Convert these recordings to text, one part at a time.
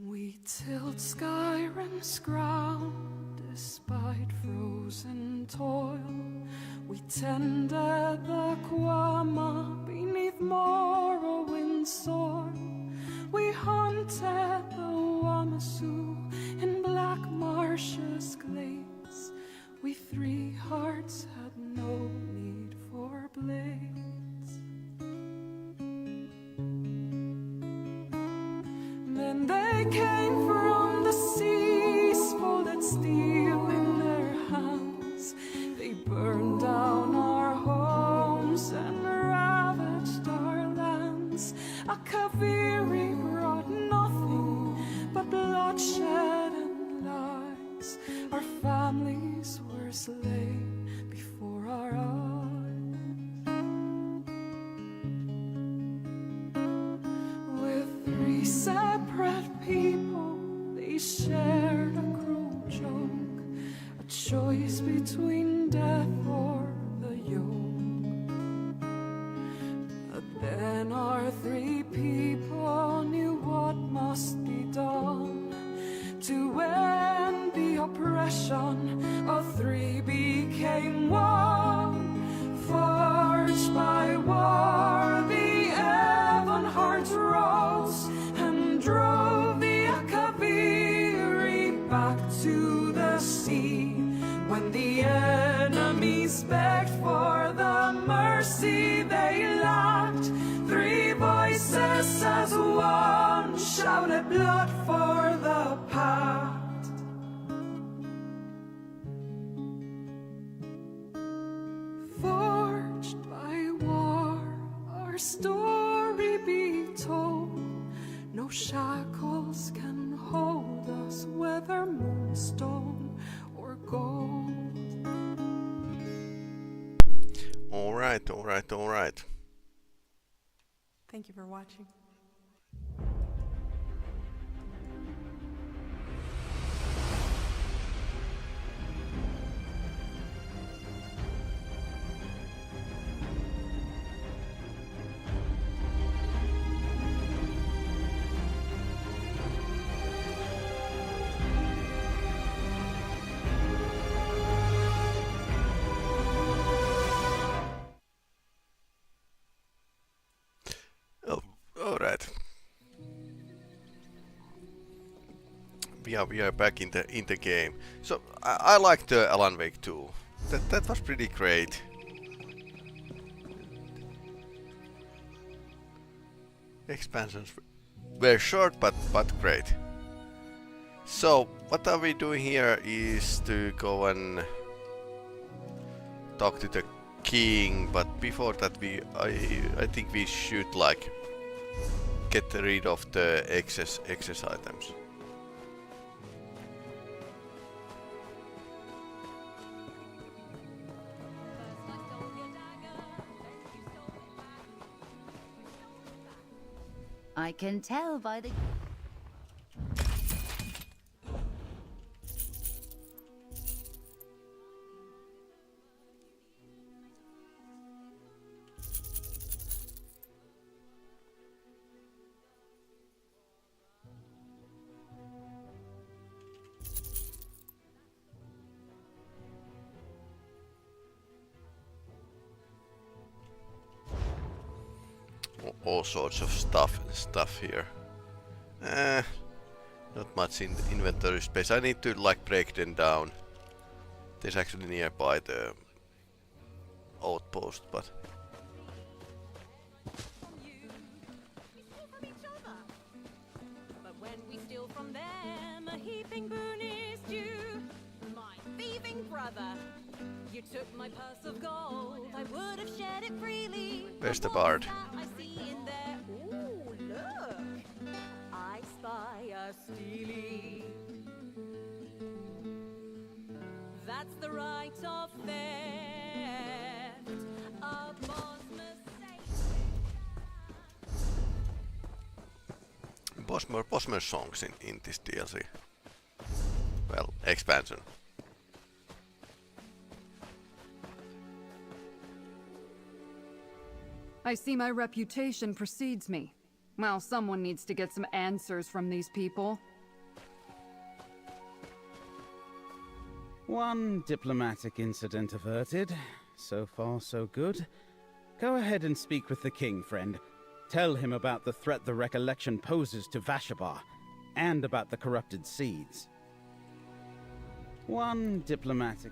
We tilled Skyrim's ground despite frozen toil. We tended the Quama beneath Morrowind's soil. We hunted the Wamasu in black marshes glades. We three hearts had no need for blades. Then they came from the seas, folded steel in their hands. They burned down our homes and ravaged our lands. A Kaviri brought nothing but bloodshed and lies. Our families were slain before our eyes. With three separate people, they shared a cruel joke, a choice between death or the yoke. But then our three people knew what must be done to end the oppression of three became one. Forged by war, the Evanhart rose and drove the Akaviri back to the sea. When the enemies begged for the mercy they lacked, three voices as one shouted blood for the pact. Forged by war, our story be told. No shackles can hold us, whether moonstone or gold. All right. Thank you for watching. All right. We are back in the game. So I like the Alan Wake 2. That was pretty great. Expansions were short but great. So what are we doing here is to go and talk to the king, but before that I think we should like get rid of the excess items. I can tell by the... All sorts of stuff here. Not much in the inventory space. I need to like break them down. There's actually nearby the outpost, but when we steal from them, a heaping boon is due. My thieving brother, you took my purse of gold. I would have shared it freely. Where's the bard? I see in there. Ooh, look! I spy a steely. That's the right of theft. A Bosmer songs in this DLC. Well, expansion. I see my reputation precedes me. Well, someone needs to get some answers from these people. One diplomatic incident averted. So far, so good. Go ahead and speak with the king, friend. Tell him about the threat the recollection poses to Vashabar, and about the corrupted seeds. One diplomatic...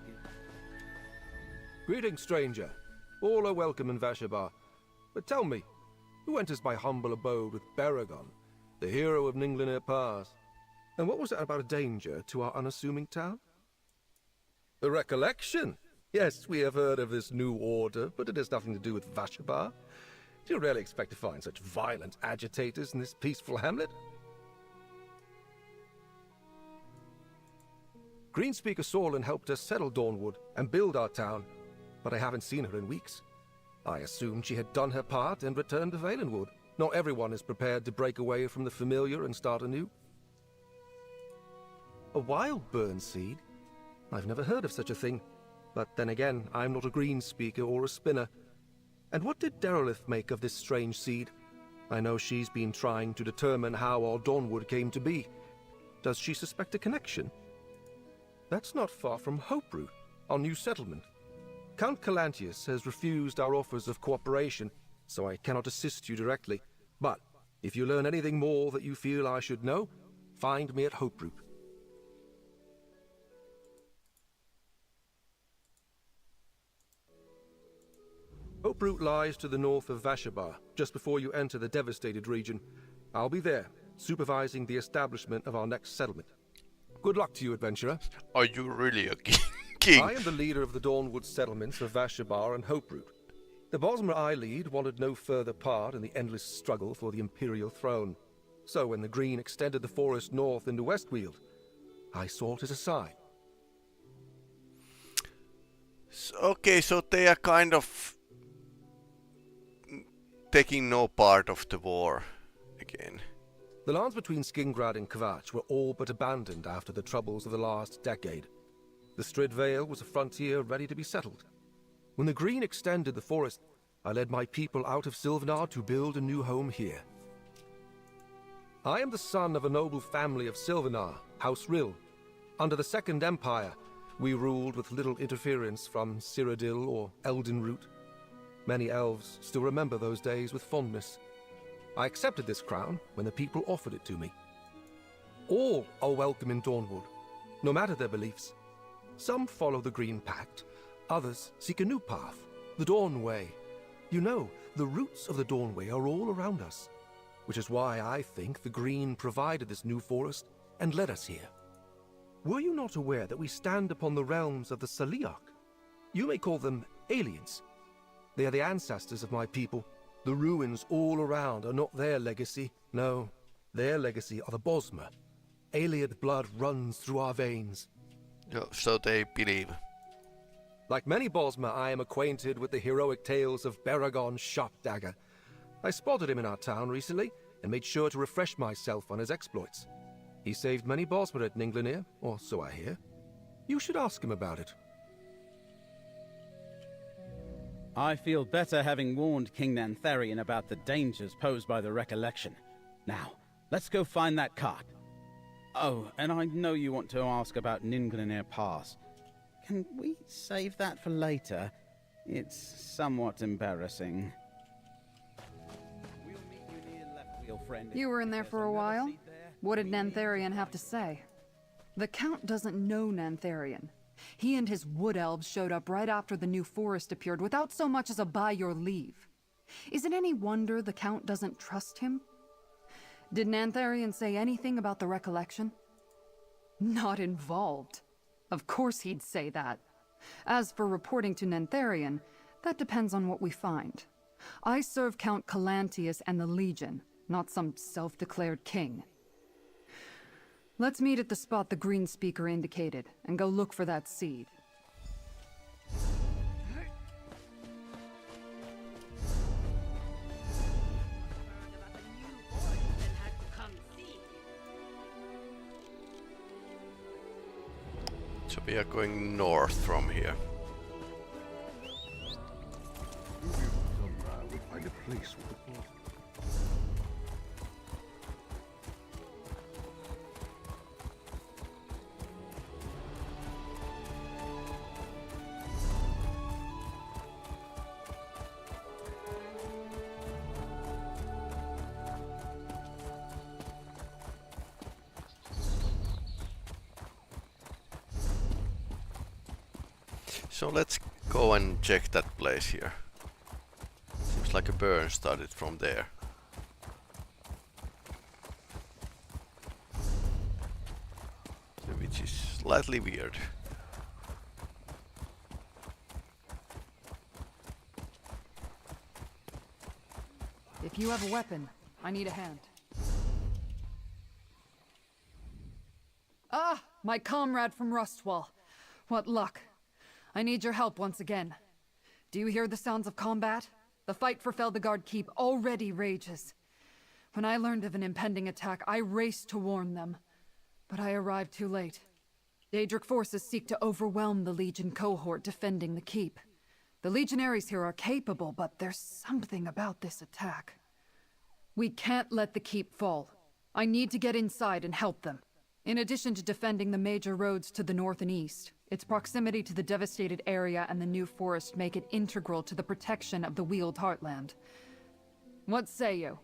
Greetings, stranger. All are welcome in Vashabar. But tell me, who enters my humble abode with Baragon, the hero of Ninglinir Pass? And what was that about a danger to our unassuming town? The recollection? Yes, we have heard of this new order, but it has nothing to do with Vashabar. Do you really expect to find such violent agitators in this peaceful hamlet? Greenspeaker Sorlin helped us settle Dawnwood and build our town, but I haven't seen her in weeks. I assumed she had done her part and returned to Valenwood. Not everyone is prepared to break away from the familiar and start anew. A wild burn seed? I've never heard of such a thing. But then again, I'm not a greenspeaker or a spinner. And what did Derelith make of this strange seed? I know she's been trying to determine how our Dawnwood came to be. Does she suspect a connection? That's not far from Hoperoot, our new settlement. Count Calantius has refused our offers of cooperation, so I cannot assist you directly. But if you learn anything more that you feel I should know, find me at Hoperoot. Hoperoot lies to the north of Vashabar, just before you enter the devastated region. I'll be there, supervising the establishment of our next settlement. Good luck to you, adventurer. Are you really a king? I am the leader of the Dawnwood settlements of Vashabar and Hoperoot. The Bosmer I lead wanted no further part in the endless struggle for the Imperial throne. So when the Green extended the forest north into Westweald, I sought his aside. Okay, so they are kind of taking no part of the war again. The lands between Skingrad and Kvatch were all but abandoned after the troubles of the last decade. The Strid Vale was a frontier ready to be settled. When the Green extended the forest, I led my people out of Sylvanar to build a new home here. I am the son of a noble family of Sylvanar, House Rill. Under the Second Empire, we ruled with little interference from Cyrodiil or Eldenroot. Many elves still remember those days with fondness. I accepted this crown when the people offered it to me. All are welcome in Dawnwood, no matter their beliefs. Some follow the Green Pact, others seek a new path, the Dawn Way. You know, the roots of the Dawn Way are all around us, which is why I think the Green provided this new forest and led us here. Were you not aware that we stand upon the realms of the Saliarch? You may call them aliens. They are the ancestors of my people. The ruins all around are not their legacy. No, their legacy are the Bosmer. Ayleid blood runs through our veins. So they believe. Like many Bosmer, I am acquainted with the heroic tales of Baragon's sharp dagger. I spotted him in our town recently and made sure to refresh myself on his exploits. He saved many Bosmer at Ninglinir, or so I hear. You should ask him about it. I feel better having warned King Nantharion about the dangers posed by the recollection. Now, let's go find that cart. Oh, and I know you want to ask about Ninglinir Pass. Can we save that for later? It's somewhat embarrassing. We'll meet you near Leftwheel, friend. You were in there for a while? What did Nantharion have to say? The Count doesn't know Nantharion. He and his wood elves showed up right after the new forest appeared without so much as a by your leave. Is it any wonder the Count doesn't trust him? Did Nantharion say anything about the recollection? Not involved. Of course he'd say that. As for reporting to Nantharion, that depends on what we find. I serve Count Calantius and the Legion, not some self-declared king. Let's meet at the spot the Green Speaker indicated, and go look for that seed. So we are going north from here. We'll find a place with the water. So let's go and check that place here. Seems like a burn started from there. Which is slightly weird. If you have a weapon, I need a hand. Ah, my comrade from Rustwall. What luck. I need your help once again. Do you hear the sounds of combat? The fight for Feldegard Keep already rages. When I learned of an impending attack, I raced to warn them. But I arrived too late. Daedric forces seek to overwhelm the Legion cohort defending the Keep. The Legionaries here are capable, but there's something about this attack. We can't let the Keep fall. I need to get inside and help them. In addition to defending the major roads to the north and east, its proximity to the devastated area and the new forest make it integral to the protection of the Wheeled Heartland. What say you?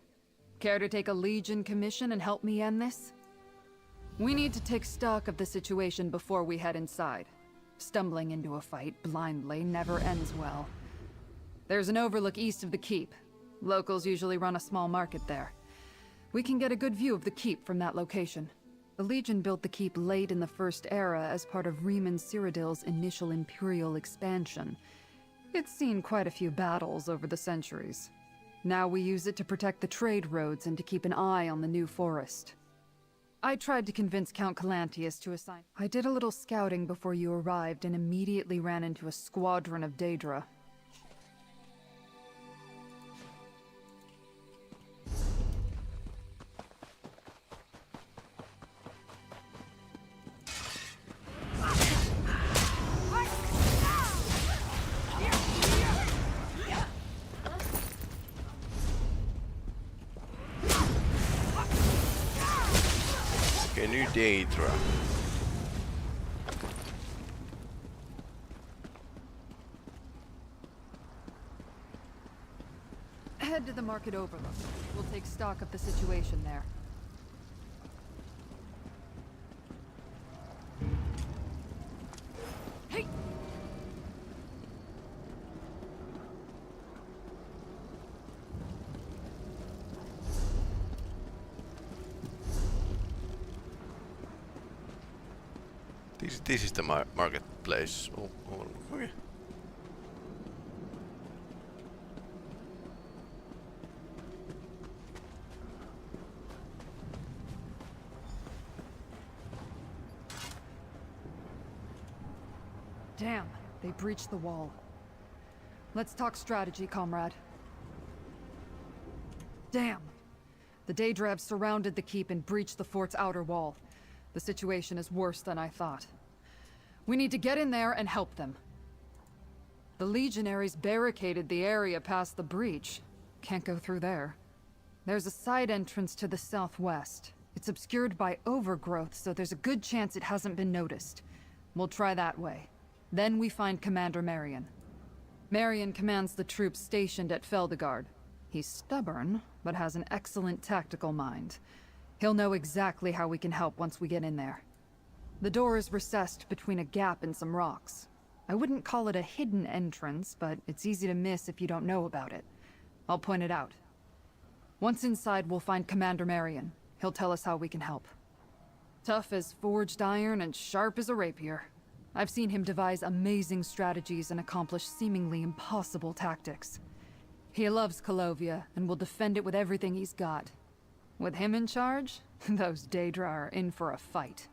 Care to take a Legion commission and help me end this? We need to take stock of the situation before we head inside. Stumbling into a fight blindly never ends well. There's an overlook east of the Keep. Locals usually run a small market there. We can get a good view of the Keep from that location. The Legion built the Keep late in the First Era as part of Riemann Cyrodiil's initial Imperial expansion. It's seen quite a few battles over the centuries. Now we use it to protect the trade roads and to keep an eye on the new forest. I tried to convince Count Calantius to assign... I did a little scouting before you arrived and immediately ran into a squadron of Daedra. Okay, new Daedra. Head to the market overlook. We'll take stock of the situation there. Hey! This is the marketplace. Oh, okay. Damn, they breached the wall. Let's talk strategy, comrade. Damn! The Daedra have surrounded the keep and breached the fort's outer wall. The situation is worse than I thought. We need to get in there and help them. The Legionaries barricaded the area past the breach. Can't go through there. There's a side entrance to the southwest. It's obscured by overgrowth, so there's a good chance it hasn't been noticed. We'll try that way. Then we find Commander Marion. Marion commands the troops stationed at Feldegard. He's stubborn, but has an excellent tactical mind. He'll know exactly how we can help once we get in there. The door is recessed between a gap and some rocks. I wouldn't call it a hidden entrance, but it's easy to miss if you don't know about it. I'll point it out. Once inside, we'll find Commander Marion. He'll tell us how we can help. Tough as forged iron and sharp as a rapier. I've seen him devise amazing strategies and accomplish seemingly impossible tactics. He loves Colovia and will defend it with everything he's got. With him in charge, those Daedra are in for a fight.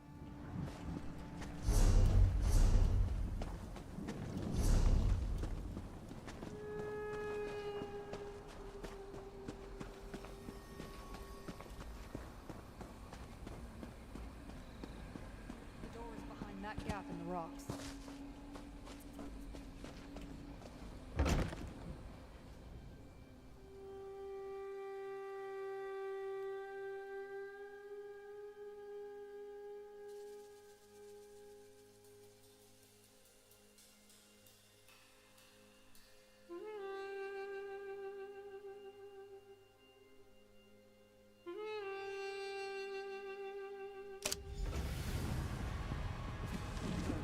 The door is behind that gap in the rocks.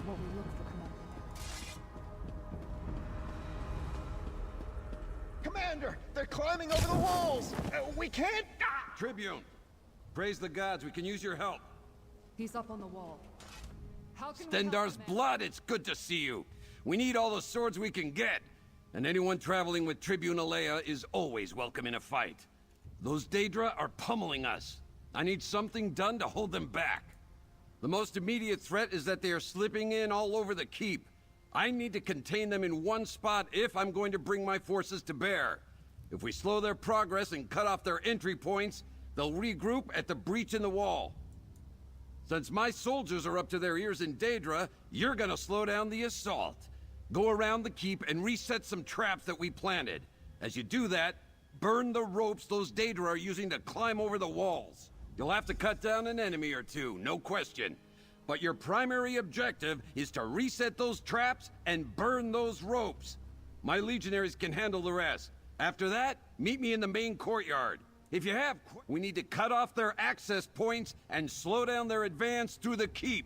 What we look for Commander! They're climbing over the walls! We can't... Tribune, praise the gods, we can use your help. He's up on the wall. How can we help Stendar's him, blood, it's good to see you. We need all the swords we can get. And anyone traveling with Tribune Alea is always welcome in a fight. Those Daedra are pummeling us. I need something done to hold them back. The most immediate threat is that they are slipping in all over the keep. I need to contain them in one spot if I'm going to bring my forces to bear. If we slow their progress and cut off their entry points, they'll regroup at the breach in the wall. Since my soldiers are up to their ears in Daedra, you're gonna slow down the assault. Go around the keep and reset some traps that we planted. As you do that, burn the ropes those Daedra are using to climb over the walls. You'll have to cut down an enemy or two, no question. But your primary objective is to reset those traps and burn those ropes. My legionaries can handle the rest. After that, meet me in the main courtyard. If you have, we need to cut off their access points and slow down their advance through the keep.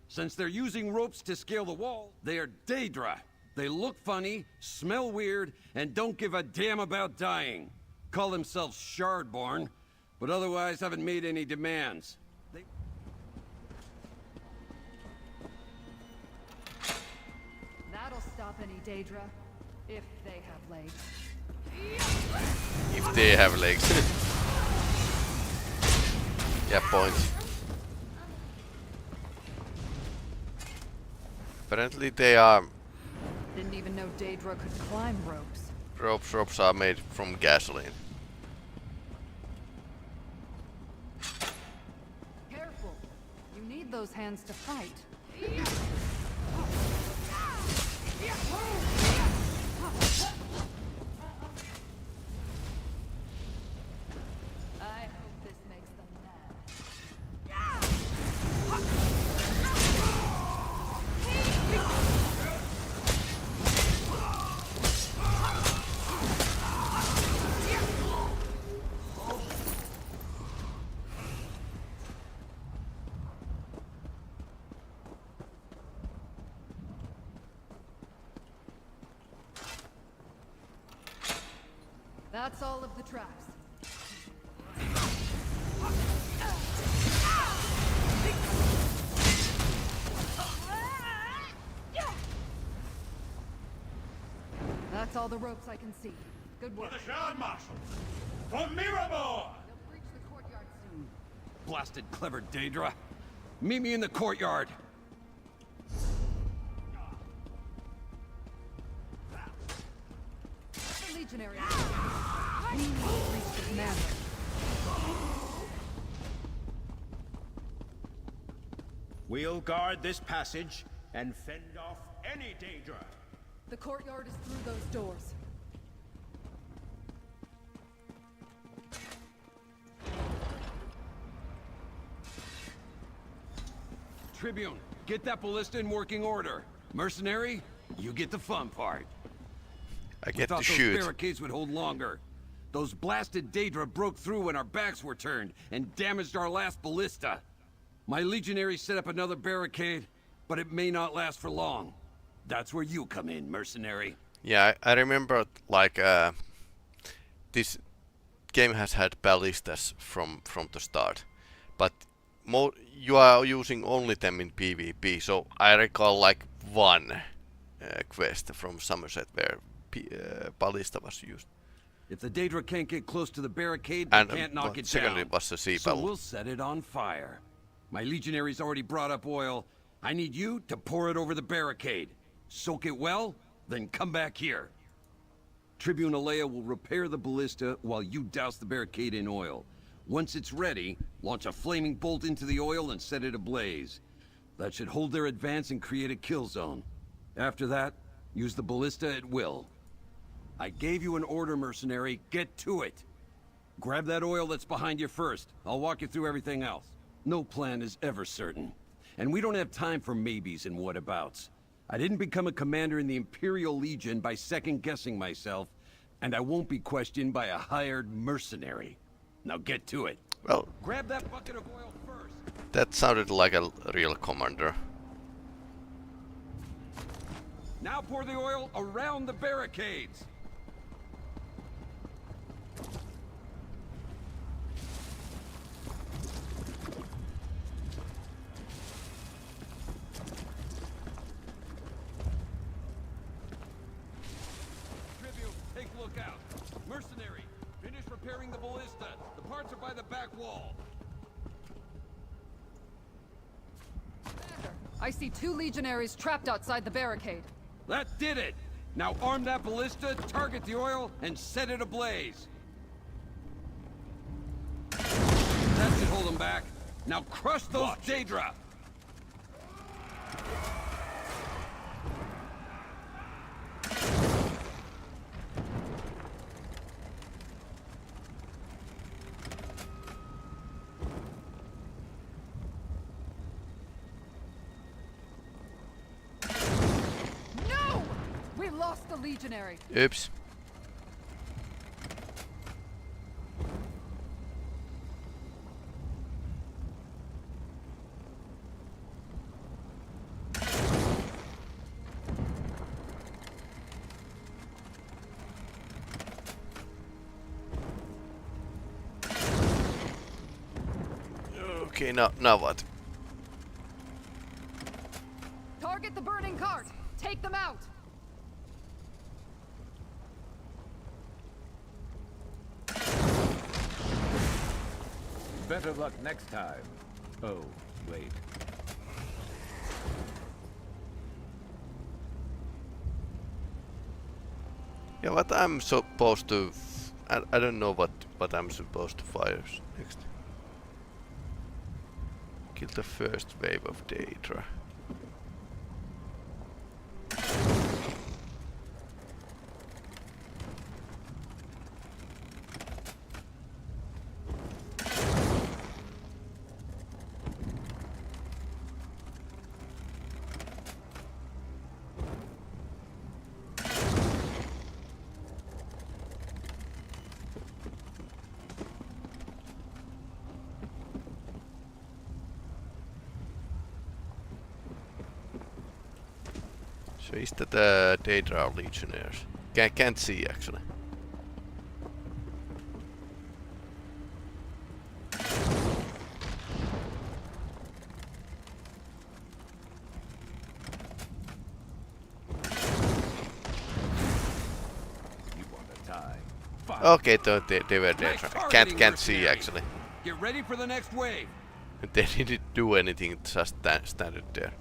Since they're using ropes to scale the wall, they are Daedra. They look funny, smell weird, and don't give a damn about dying. Call themselves Shardborn, but otherwise haven't made any demands. That'll stop any Daedra, if they have legs. If they have legs. Yeah, point. Apparently they are... Didn't even know Daedra could climb ropes. Ropes are made from gasoline. Careful. You need those hands to fight. I hope this makes them mad. That's all of the traps. That's all the ropes I can see. Good work. The Guard Marshal! From Miramor! They'll breach the courtyard soon. Blasted clever Daedra. Meet me in the courtyard. The legionary. We need to reach the commander. We'll guard this passage and fend off any Daedra. The courtyard is through those doors. Tribune, get that ballista in working order. Mercenary, you get the fun part. I get to Thought shoot. those barricades would hold longer. Those blasted Daedra broke through when our backs were turned and damaged our last ballista. My legionaries set up another barricade, but it may not last for long. That's where you come in, mercenary. Yeah, I remember like this game has had ballistas from the start, but you are using only them in PvP. So I recall like one quest from Somerset where ballista was used. If the Daedra can't get close to the barricade, they can't knock it secondly down. was the sea So battle. we'll set it on fire. My legionaries already brought up oil. I need you to pour it over the barricade. Soak it well, then come back here. Tribune Alea will repair the ballista while you douse the barricade in oil. Once it's ready, launch a flaming bolt into the oil and set it ablaze. That should hold their advance and create a kill zone. After that, use the ballista at will. I gave you an order, mercenary. Get to it. Grab that oil that's behind you first. I'll walk you through everything else. No plan is ever certain. And we don't have time for maybes and whatabouts. I didn't become a commander in the Imperial Legion by second-guessing myself, and I won't be questioned by a hired mercenary. Now get to it. Well, Grab that bucket of oil first. that sounded like a real commander. Now pour the oil around the barricades. by the back wall. I see 2 legionaries trapped outside the barricade. That did it! Now arm that ballista, target the oil, and set it ablaze. That should hold them back. Now crush those Daedra! No! We lost the legionary. Oops. Okay, now what? Target the burning cart. Take them out. Better luck next time. Oh, wait. Yeah, what I'm supposed to... I don't know what I'm supposed to fire next. Kill the first wave of Daedra. So is that Daedra Legionnaires? Can't see actually. You want to tie? Fine. Okay, they were Nice Daedra. targeting, Can't see mercenary. actually. Get ready for the next wave. They didn't do anything, just standing there.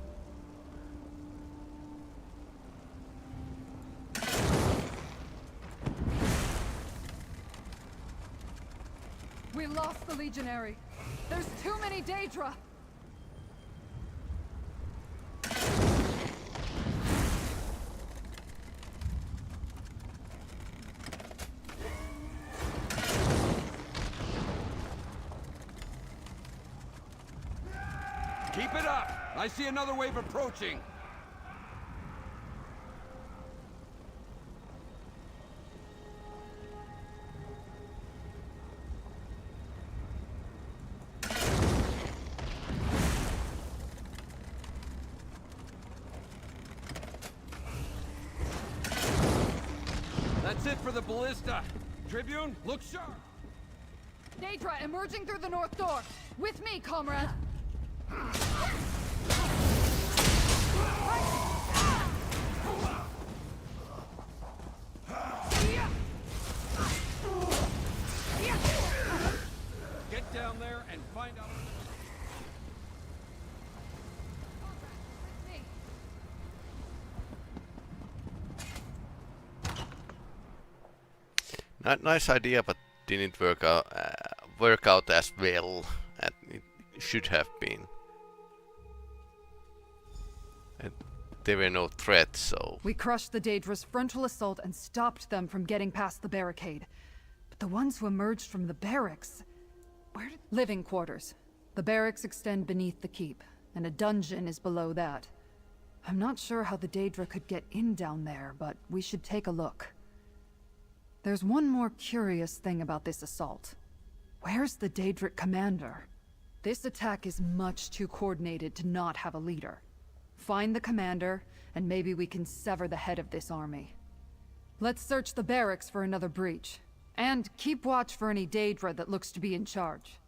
We lost the legionary. There's too many Daedra. Keep it up. I see another wave approaching. That's it for the ballista. Tribune, look sharp. Daedra emerging through the north door. With me, comrade. Get down there and find out. Nice idea, but didn't work out as well as it should have been. And there were no threats, so... We crushed the Daedra's frontal assault and stopped them from getting past the barricade. But the ones who emerged from the barracks... Where did... Living quarters. The barracks extend beneath the keep, and a dungeon is below that. I'm not sure how the Daedra could get in down there, but we should take a look. There's one more curious thing about this assault. Where's the Daedric commander? This attack is much too coordinated to not have a leader. Find the commander, and maybe we can sever the head of this army. Let's search the barracks for another breach. And keep watch for any Daedra that looks to be in charge.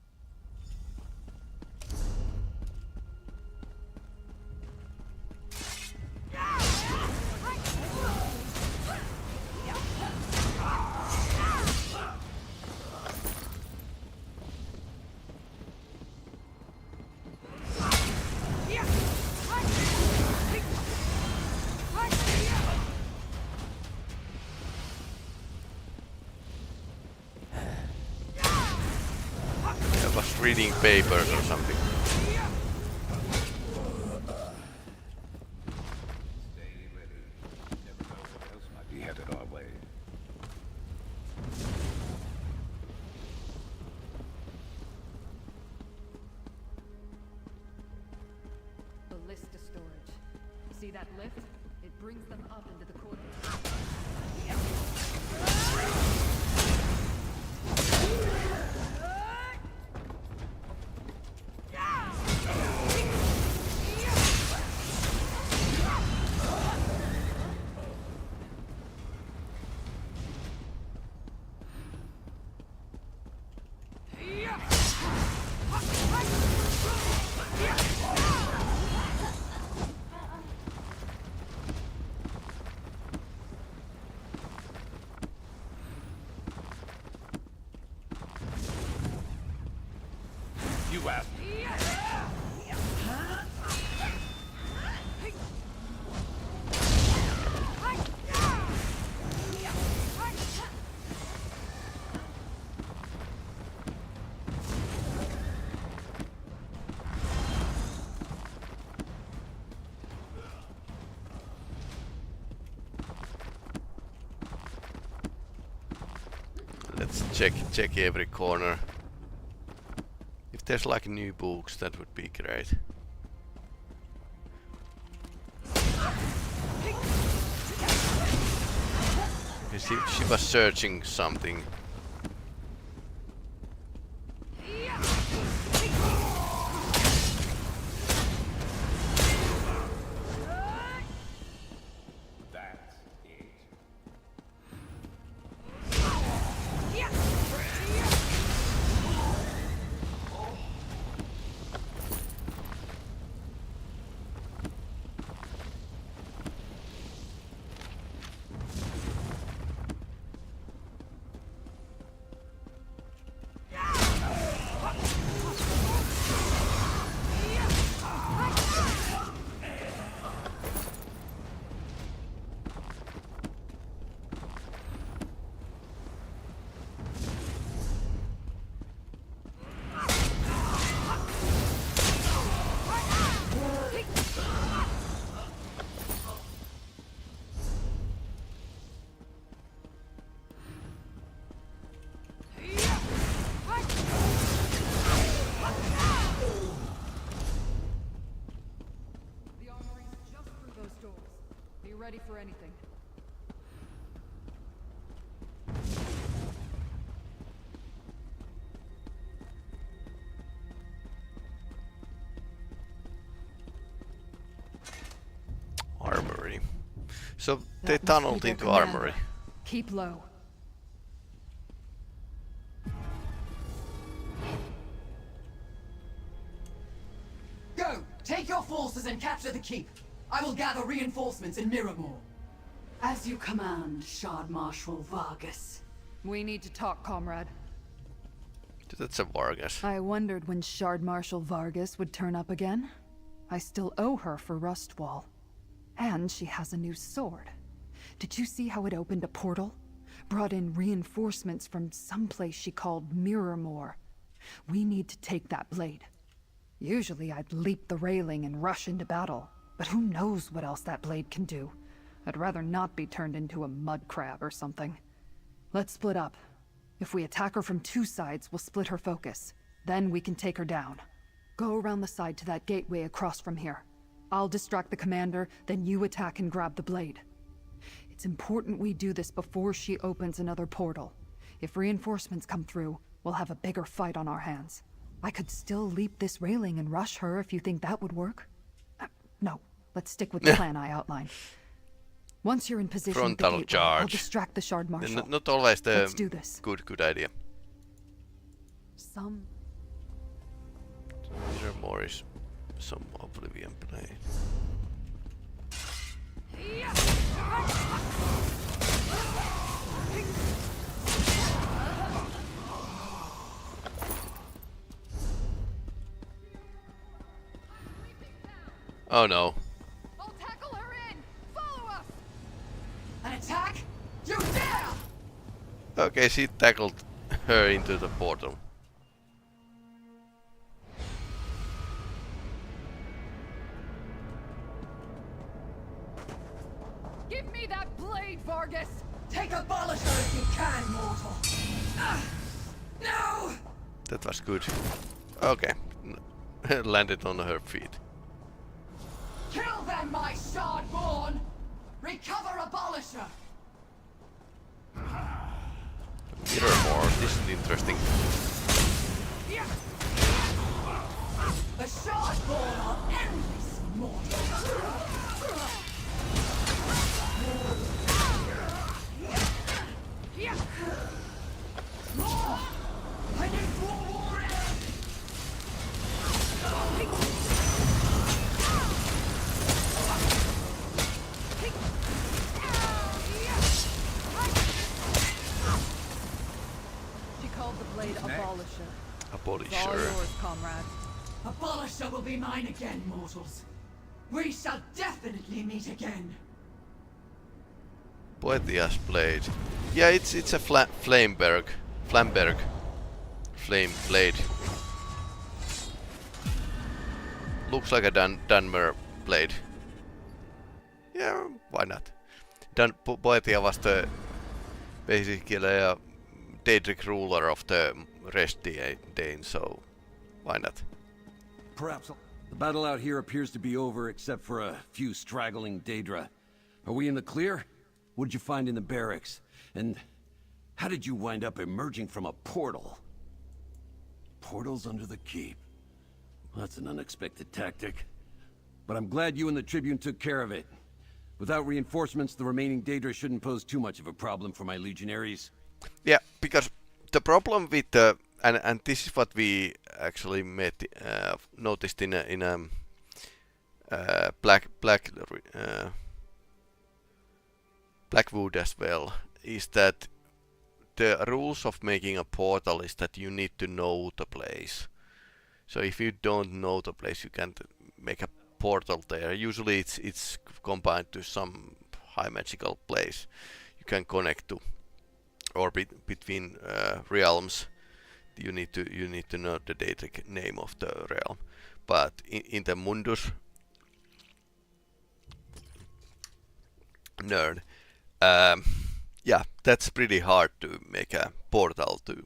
I was reading papers or something. Stay ready. Never know what else might be headed our way. Ballista storage. See that lift? It brings them up into the corner. You asked. Let's check every corner. If there's like new books, that would be great. She was searching something. That's it. The armory's just through those doors. Be ready for anything. Armory. So they That must be tunneled their into commander. armory. Keep low. Go! Take your forces and capture the keep. I will gather reinforcements in Miramore. As you command, Shard Marshal Vargas. We need to talk, comrade. That's a Vargas. I wondered when Shard Marshal Vargas would turn up again. I still owe her for Rustwall. And she has a new sword. Did you see how it opened a portal? Brought in reinforcements from someplace she called Miramore. We need to take that blade. Usually I'd leap the railing and rush into battle, but who knows what else that blade can do. I'd rather not be turned into a mud crab or something. Let's split up. If we attack her from two sides, we'll split her focus. Then we can take her down. Go around the side to that gateway across from here. I'll distract the commander, then you attack and grab the blade. It's important we do this before she opens another portal. If reinforcements come through, we'll have a bigger fight on our hands. I could still leap this railing and rush her if you think that would work. No, let's stick with the plan I outlined. Once you're in position at the Frontal gateway, charge. I'll distract the Shard Marshal. Not always the Let's do this. good idea. Some Miramore is some Oblivion play. Oh no. I'll tackle her in! Follow us! An attack? You dare! Okay, she tackled her into the portal. me that blade, Vargas! Take Abolisher if you can, mortal! No! That was good. Okay. Landed on her feet. Kill them, my Shardborn! Recover Abolisher! Mirror, this is interesting. The Shardborn are endless, mortal! More! I need more warriors! She called the blade Abolisher. It's all Abolisher. yours, comrade. Abolisher will be mine again, mortals. We shall definitely meet again. Poetia's blade. Yeah, it's a Flamberg flame blade. Looks like a Dunmer blade. Yeah, why not? Poetia was the basically a Daedric ruler of the rest Dane, so why not? Perhaps the battle out here appears to be over except for a few straggling Daedra. Are we in the clear? What did you find in the barracks? And how did you wind up emerging from a portal? Portals under the keep. That's an unexpected tactic. But I'm glad you and the Tribune took care of it. Without reinforcements, the remaining Daedra shouldn't pose too much of a problem for my legionaries. Yeah, because the problem with the and this is what we actually noticed in a Blackwood as well, is that the rules of making a portal is that you need to know the place. So if you don't know the place, you can't make a portal there. Usually it's combined to some high magical place you can connect to, or between realms. You need to know the Daedric name of the realm. But in the Mundus nerd, yeah, that's pretty hard to make a portal to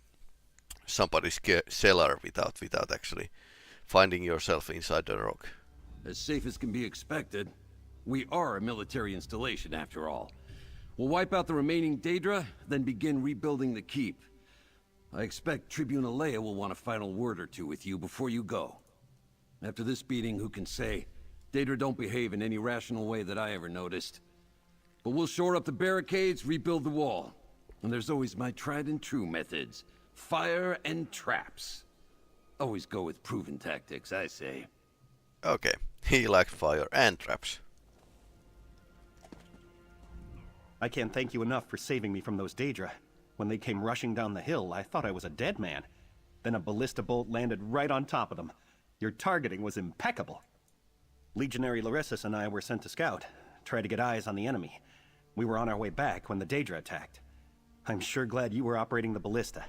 somebody's cellar without actually finding yourself inside the rock. As safe as can be expected. We are a military installation, after all. We'll wipe out the remaining Daedra, then begin rebuilding the keep. I expect Tribune Alea will want a final word or two with you before you go. After this beating, who can say? Daedra don't behave in any rational way that I ever noticed. But we'll shore up the barricades, rebuild the wall. And there's always my tried and true methods. Fire and traps. Always go with proven tactics, I say. Okay, he likes fire and traps. I can't thank you enough for saving me from those Daedra. When they came rushing down the hill, I thought I was a dead man. Then a ballista bolt landed right on top of them. Your targeting was impeccable. Legionary Larissus and I were sent to scout, try to get eyes on the enemy. We were on our way back when the Daedra attacked. I'm sure glad you were operating the ballista.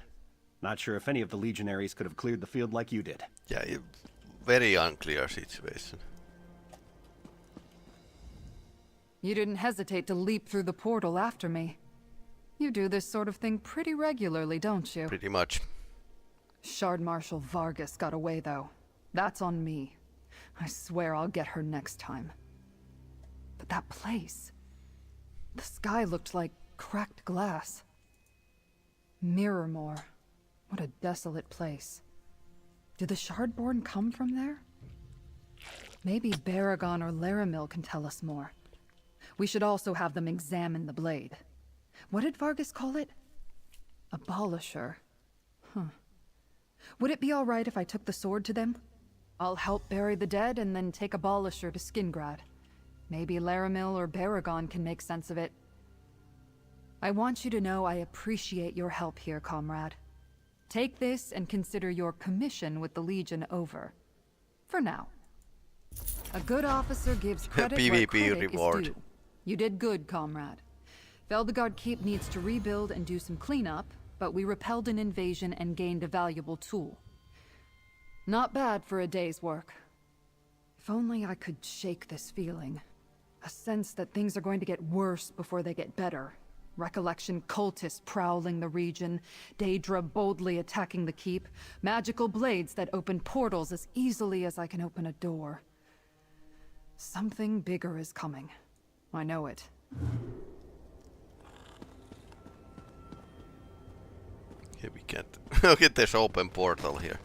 Not sure if any of the legionaries could have cleared the field like you did. Yeah, very unclear situation. You didn't hesitate to leap through the portal after me. You do this sort of thing pretty regularly, don't you? Pretty much. Shard Marshal Vargas got away, though. That's on me. I swear I'll get her next time. But that place... the sky looked like cracked glass. Mirrormore. What a desolate place. Did the Shardborn come from there? Maybe Baragon or Laramil can tell us more. We should also have them examine the blade. What did Vargas call it? Abolisher. Huh. Would it be all right if I took the sword to them? I'll help bury the dead and then take Abolisher to Skingrad. Maybe Laramil or Baragon can make sense of it. I want you to know I appreciate your help here, comrade. Take this and consider your commission with the Legion over. For now. A good officer gives credit where PvP credit reward. is due. You did good, comrade. Veldegard Keep needs to rebuild and do some cleanup, but we repelled an invasion and gained a valuable tool. Not bad for a day's work. If only I could shake this feeling. A sense that things are going to get worse before they get better. Recollection cultists prowling the region, Daedra boldly attacking the keep, magical blades that open portals as easily as I can open a door. Something bigger is coming. I know it. Here we can't. Okay, there's open portal here.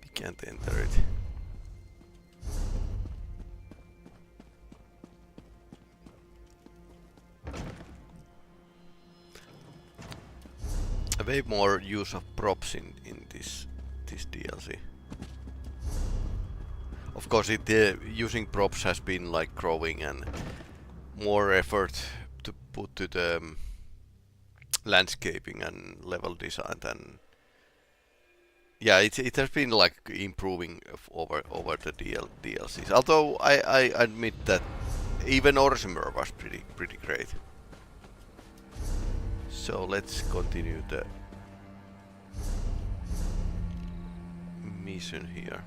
We can't enter it. Way more use of props in this DLC. Of course, using props has been like growing and more effort to put to the landscaping and level design, and yeah, it has been like improving over the DLCs. Although I admit that even Orsimer was pretty great. So let's continue the mission here.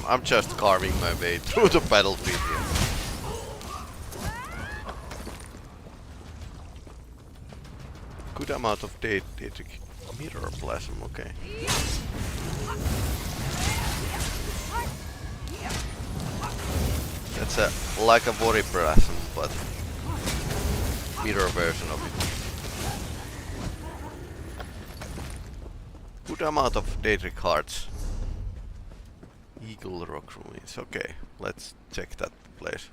I'm just carving my way through the battlefield here. Good amount of Daedric mirror plasm, okay. That's like a Voriplasm, but mirror version of it. Good amount of Daedric hearts. Eagle Rock Ruins. Okay, let's check that place.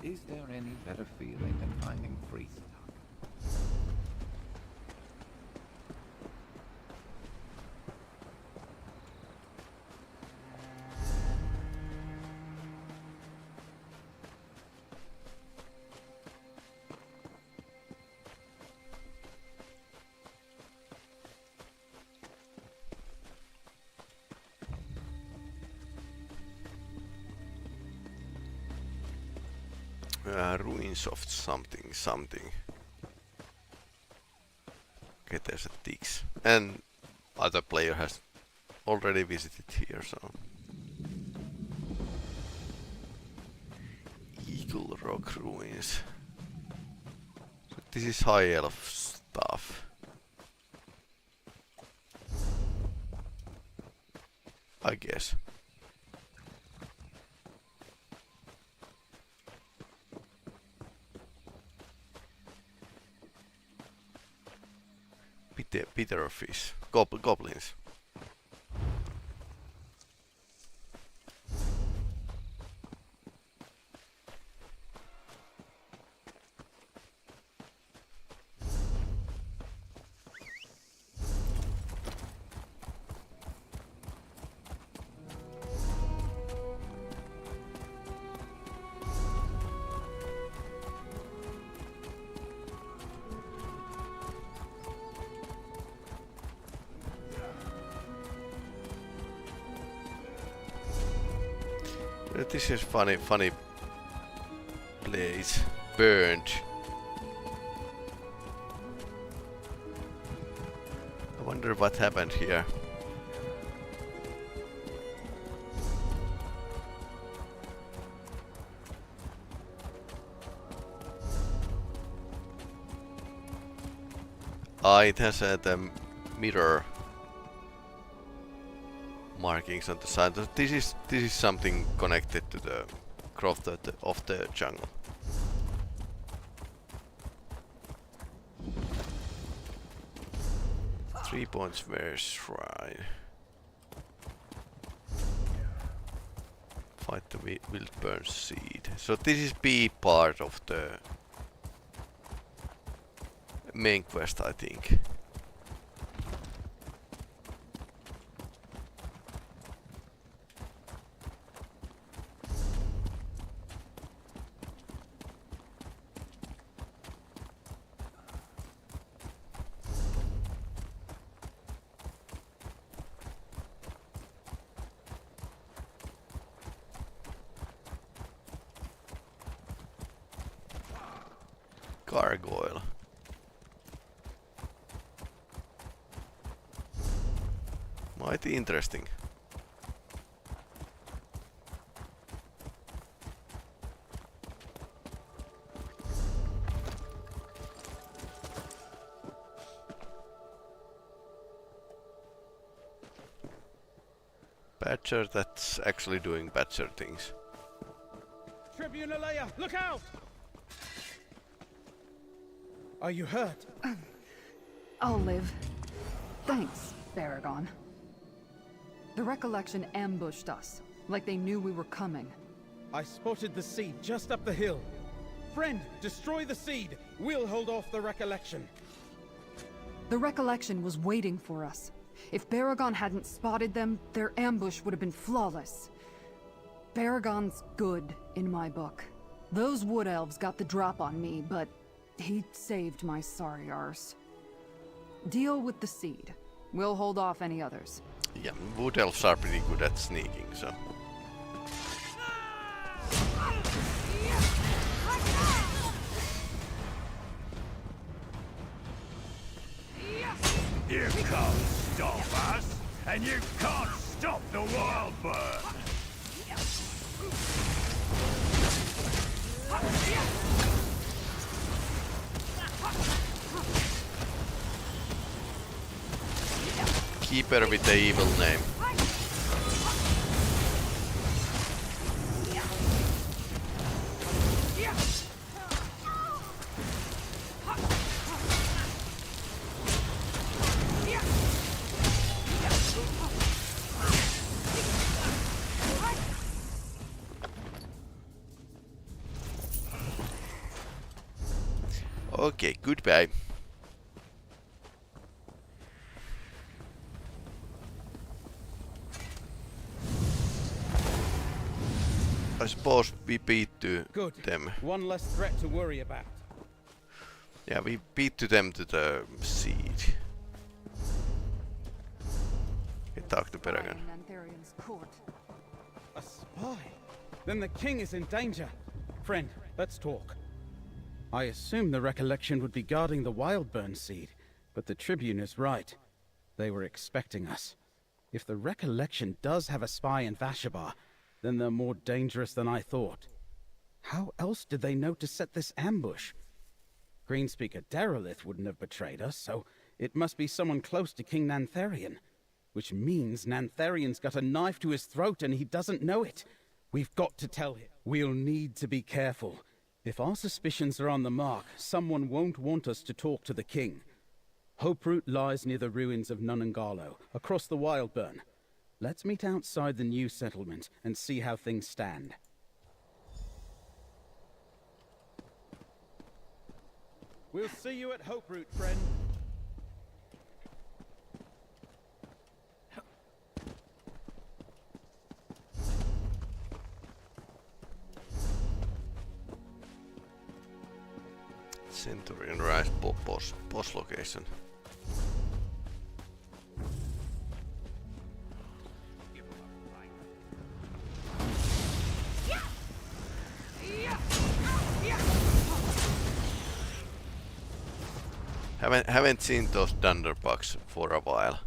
Is there any better feeling than finding free stuff? Ruins of something. Okay, there's a Tix. And other player has already visited here, so. Eagle Rock Ruins. So this is high elf stuff. I guess. Bitter fish. Goblins. This is funny place. Burned. I wonder what happened here. Ah, it has the mirror markings on the side. This is something connected to the growth of the jungle. Three points where shrine. Fight the Wildburn Seed. So this is B part of the main quest, I think. Gargoyle. Mighty interesting. Badger that's actually doing badger things. Tribune Alea, look out! Are you hurt? I'll live. Thanks, Baragon. The Recollection ambushed us, like they knew we were coming. I spotted the seed just up the hill. Friend, destroy the seed. We'll hold off the Recollection. The Recollection was waiting for us. If Baragon hadn't spotted them, their ambush would have been flawless. Baragon's good, in my book. Those wood elves got the drop on me, but he saved my sorry arse. Deal with the seed. We'll hold off any others. Yeah, wood elves are pretty good at sneaking, so. You can't stop us, and you can't stop the wild bird. Keeper with the evil name. Okay, goodbye. I suppose we beat to them. One less threat to worry about. Yeah, we beat to them to the seed. We talk to Baragon. A spy? Then the king is in danger. Friend, let's talk. I assumed the Recollection would be guarding the Wildburn seed, but the Tribune is right. They were expecting us. If the Recollection does have a spy in Vashabar, then they're more dangerous than I thought. How else did they know to set this ambush? Greenspeaker Derelith wouldn't have betrayed us, so it must be someone close to King Nantharian. Which means Nantharian's got a knife to his throat and he doesn't know it. We've got to tell him. We'll need to be careful. If our suspicions are on the mark, someone won't want us to talk to the king. Hoperoot lies near the ruins of Nunangalo, across the Wildburn. Let's meet outside the new settlement and see how things stand. We'll see you at Hoperoot, friend. Centurion Rise boss location. Haven't seen those Dunderbugs for a while.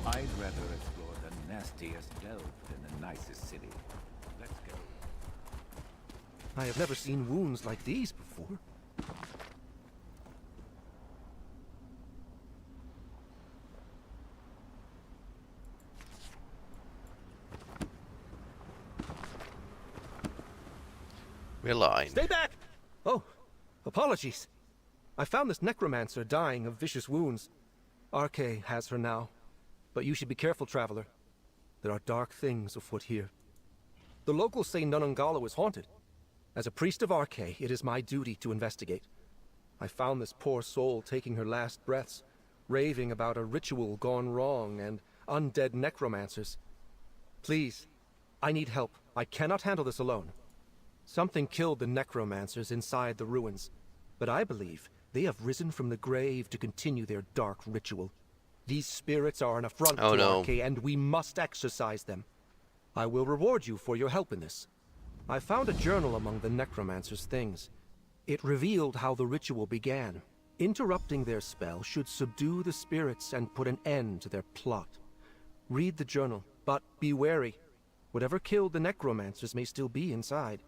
I'd rather explore the nastiest delve than the nicest city. Let's go. I have never seen wounds like these before. We're lying. Stay back! Oh, apologies. I found this necromancer dying of vicious wounds. Arke has her now. But you should be careful, traveler. There are dark things afoot here. The locals say Nunangalo is haunted. As a priest of Arke, it is my duty to investigate. I found this poor soul taking her last breaths, raving about a ritual gone wrong and undead necromancers. Please, I need help. I cannot handle this alone. Something killed the necromancers inside the ruins, but I believe they have risen from the grave to continue their dark ritual. These spirits are an affront to Arke, and we must exorcise them. I will reward you for your help in this. I found a journal among the necromancer's things. It revealed how the ritual began. Interrupting their spell should subdue the spirits and put an end to their plot. Read the journal, but be wary. Whatever killed the necromancers may still be inside.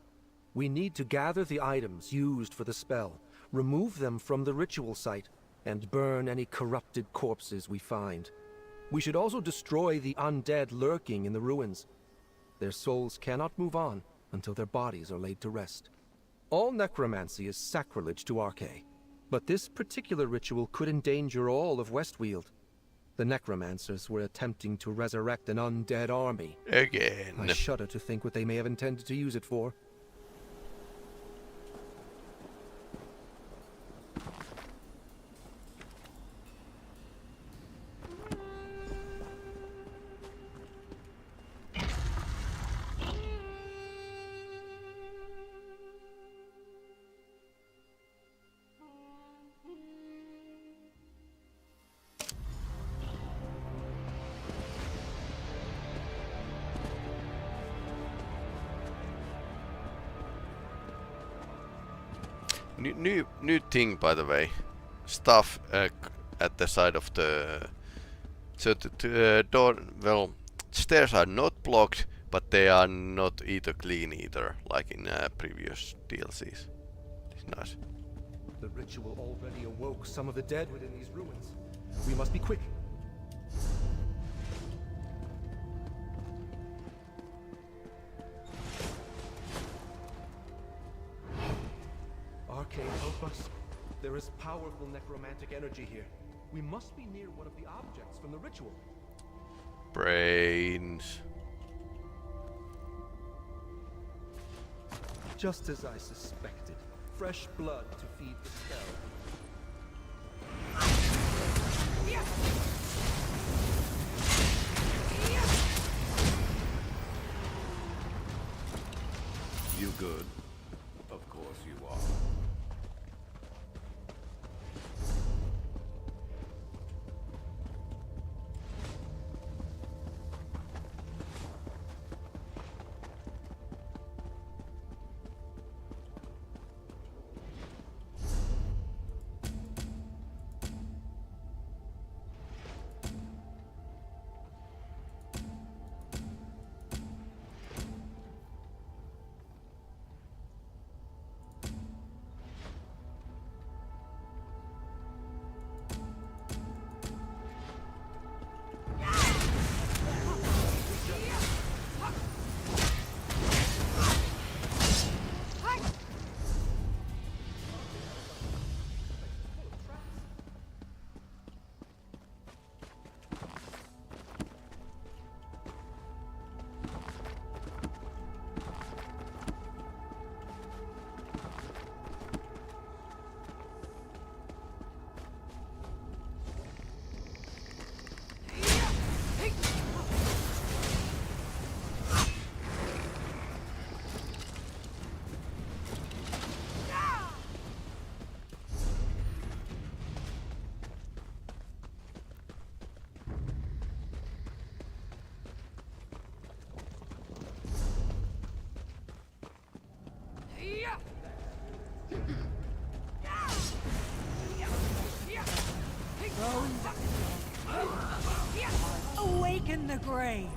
We need to gather the items used for the spell, remove them from the ritual site, and burn any corrupted corpses we find. We should also destroy the undead lurking in the ruins. Their souls cannot move on until their bodies are laid to rest. All necromancy is sacrilege to Arke, but this particular ritual could endanger all of Westweald. The necromancers were attempting to resurrect an undead army. Again. I shudder to think what they may have intended to use it for. New thing, by the way. Stuff at the side of the... So the door... Well, stairs are not blocked, but they are not either clean either, like in previous DLCs. It's nice. The ritual already awoke some of the dead within these ruins. We must be quick. Arcane, help us. There is powerful necromantic energy here. We must be near one of the objects from the ritual. Brains. Just as I suspected. Fresh blood to feed the spell. You good? Of course you are. Awaken the grave.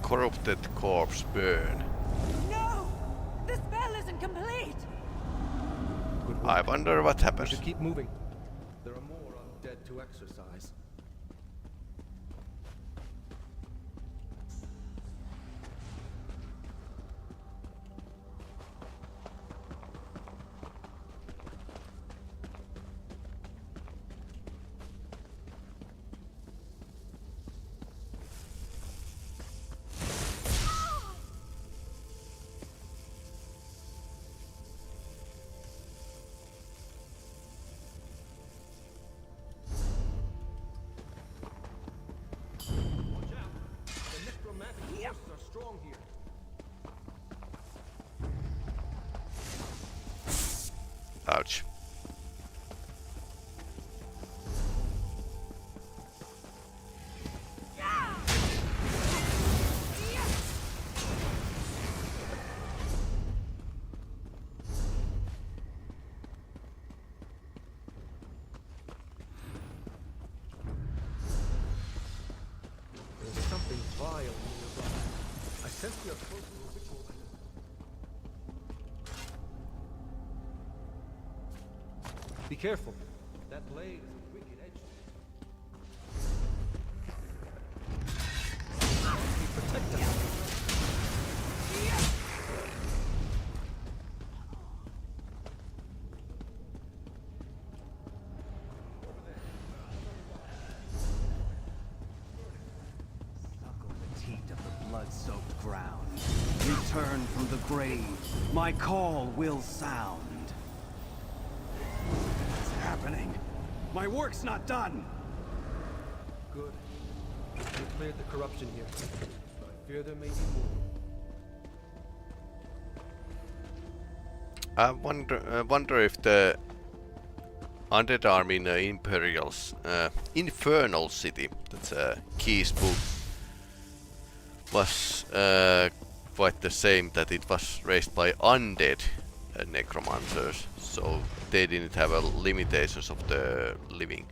Corrupted corpse burn. No! The spell isn't complete! I wonder what We happens. should keep moving. There are more undead to exorcise. Ouch. There's something vile nearby. I sense we are close to a ritual. Be careful. That blade is a wicked edge. Protect us. Suckle the teat of the blood-soaked ground. Return from the grave. My call will sound. What's happening? My work's not done! Good. We cleared the corruption here. But I fear there may be more. I wonder if the undead army in Imperial's Infernal City, that's a Keys book, was quite the same, that it was raised by undead necromancers, so they didn't have limitations of the living.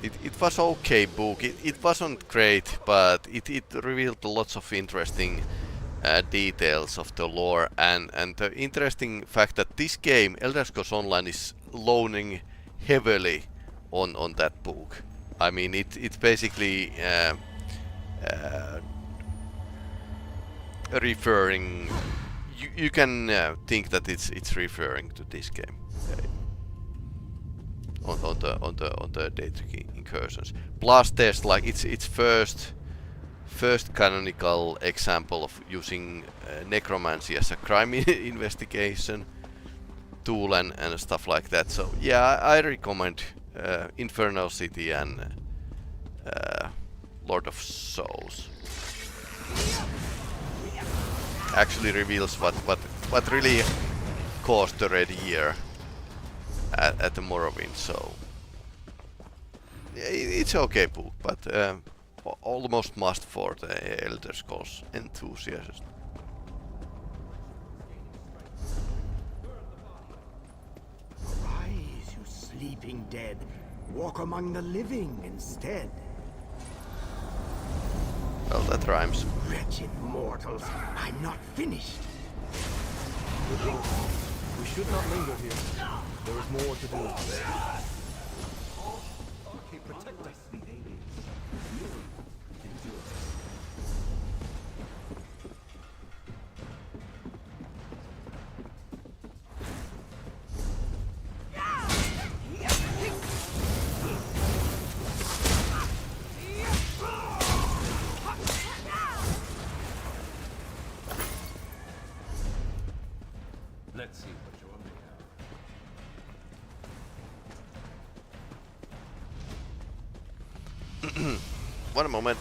It was okay book. It wasn't great, but it revealed lots of interesting details of the lore, and the interesting fact that this game, Elder Scrolls Online, is loaning heavily on that book. I mean, it's basically referring. You can think that it's referring to this game. On the data incursions. Plus, there's like its first canonical example of using necromancy as a crime investigation tool and stuff like that. So yeah, I recommend Infernal City and Lord of Souls. Actually reveals what really caused the Red Year at the Morrowind, so it's okay book, but almost must for the Elder Scrolls enthusiast. Arise, you sleeping dead. Walk among the living instead. Well, that rhymes. Wretched mortals, I'm not finished. We should not linger here. There is more to do. Okay, protect us. One moment.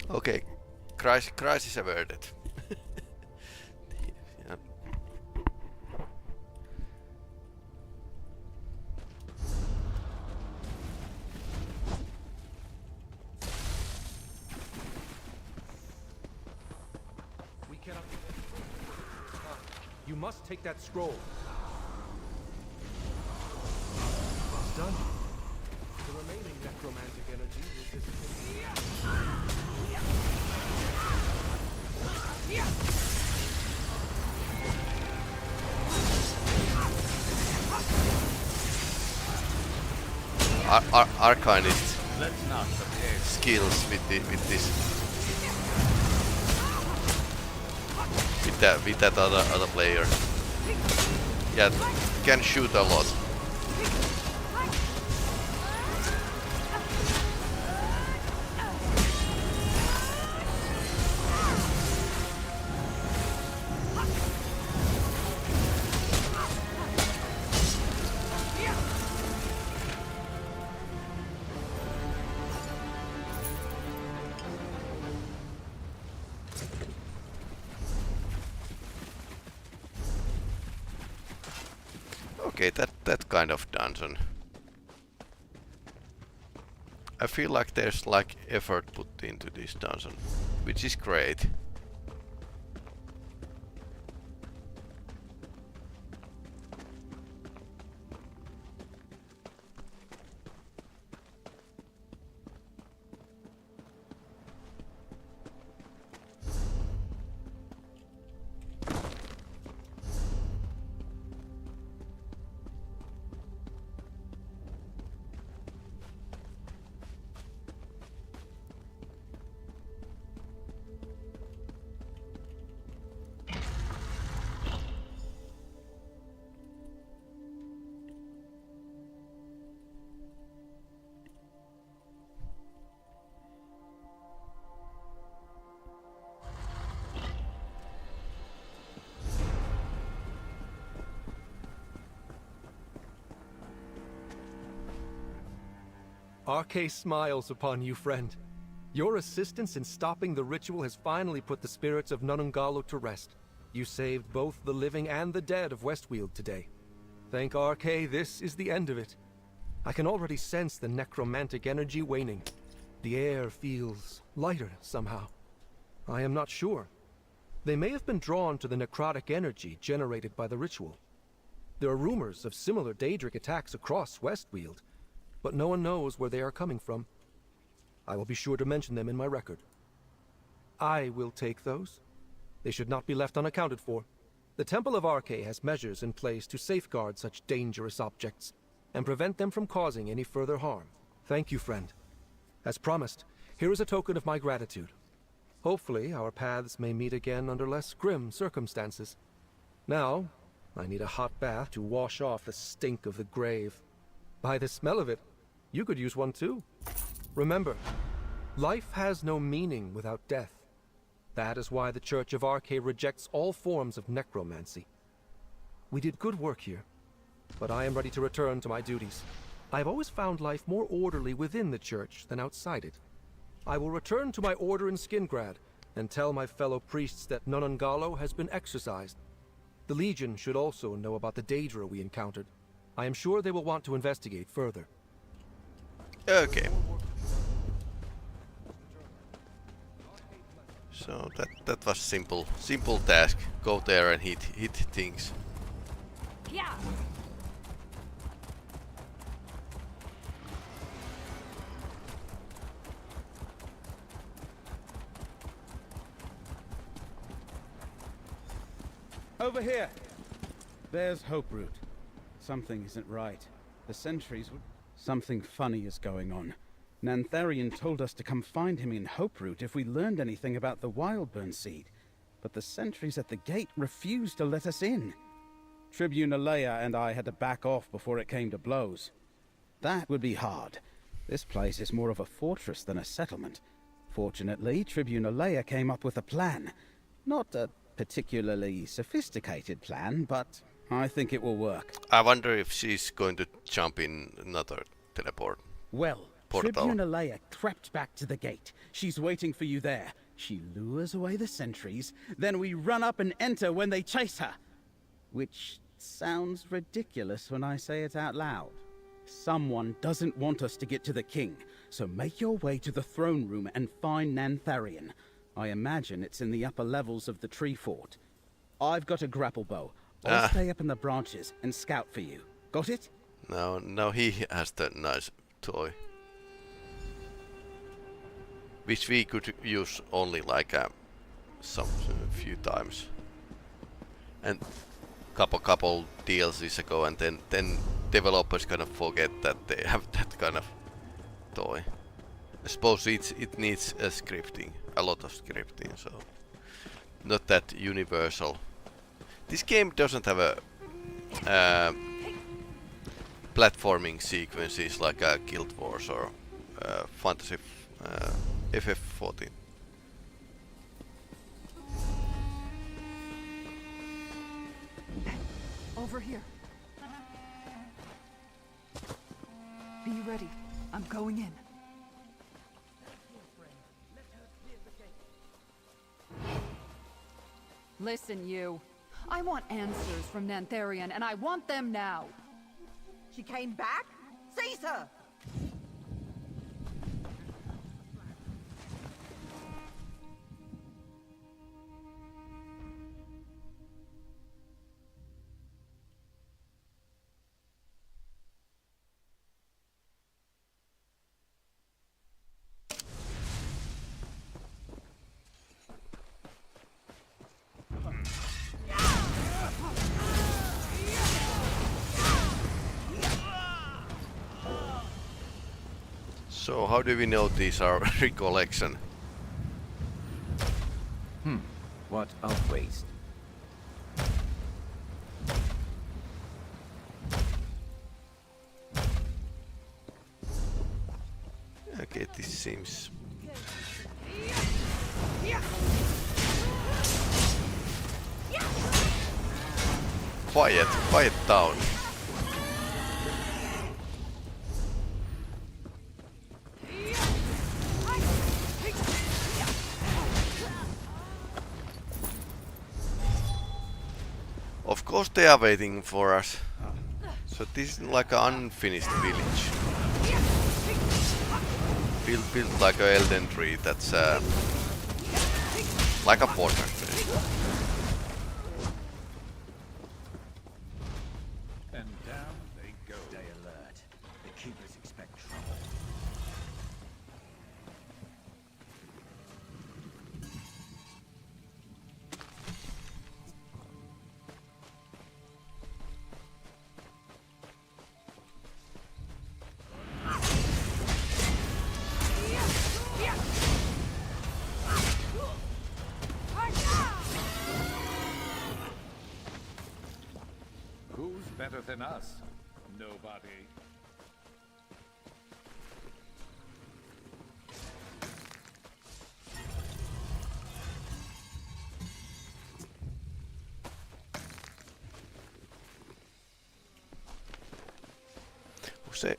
Okay, crisis averted. Yeah. We cannot. You must take that scroll. It's done. The remaining necromantic energy will disappear. Arcanist Let's not compare. skills with this with that other player. Yeah, can shoot a lot. Okay, that kind of dungeon. I feel like there's like effort put into this dungeon, which is great. Arke smiles upon you, friend. Your assistance in stopping the ritual has finally put the spirits of Nunungalo to rest. You saved both the living and the dead of Westweald today. Thank Arke, this is the end of it. I can already sense the necromantic energy waning. The air feels lighter somehow. I am not sure. They may have been drawn to the necrotic energy generated by the ritual. There are rumors of similar Daedric attacks across Westweald, but no one knows where they are coming from. I will be sure to mention them in my record. I will take those. They should not be left unaccounted for. The Temple of Arke has measures in place to safeguard such dangerous objects and prevent them from causing any further harm. Thank you, friend. As promised, here is a token of my gratitude. Hopefully, our paths may meet again under less grim circumstances. Now, I need a hot bath to wash off the stink of the grave. By the smell of it, you could use one too. Remember, life has no meaning without death. That is why the Church of Arke rejects all forms of necromancy. We did good work here, but I am ready to return to my duties. I have always found life more orderly within the Church than outside it. I will return to my order in Skingrad and tell my fellow priests that Nunungalo has been exorcised. The Legion should also know about the Daedra we encountered. I am sure they will want to investigate further. Okay. So that was simple task. Go there and hit things. Yeah. Over here! There's Hope Root. Something isn't right. The sentries would... Something funny is going on. Nantharian told us to come find him in Hope Root if we learned anything about the Wildburn seed. But the sentries at the gate refused to let us in. Tribune Alea and I had to back off before it came to blows. That would be hard. This place is more of a fortress than a settlement. Fortunately, Tribune Alea came up with a plan. Not a particularly sophisticated plan, but I think it will work. I wonder if she's going to jump in another teleport. Well, portal. Tribune Alea crept back to the gate. She's waiting for you there. She lures away the sentries, then we run up and enter when they chase her. Which sounds ridiculous when I say it out loud. Someone doesn't want us to get to the king, so make your way to the throne room and find Nantharian. I imagine it's in the upper levels of the tree fort. I've got a grapple bow. I'll stay up in the branches and scout for you. Got it? No, he has that nice toy. Which we could use only like a few times. And couple DLCs ago, and then developers kind of forget that they have that kind of toy. I suppose it needs a scripting, a lot of scripting, so not that universal. This game doesn't have a platforming sequences like Guild Wars or Fantasy FF14. Over here. Be ready. I'm going in. Listen, you. I want answers from Nantharian, and I want them now. She came back? Seize her! So how do we know these are recollection? What a waste. Okay, this seems... Quiet down. Of course they are waiting for us. So this is like an unfinished village. Built like a Elden Tree, that's like a fortress. And down they go. Stay alert. The keepers expect trouble. Who's better than us? Nobody.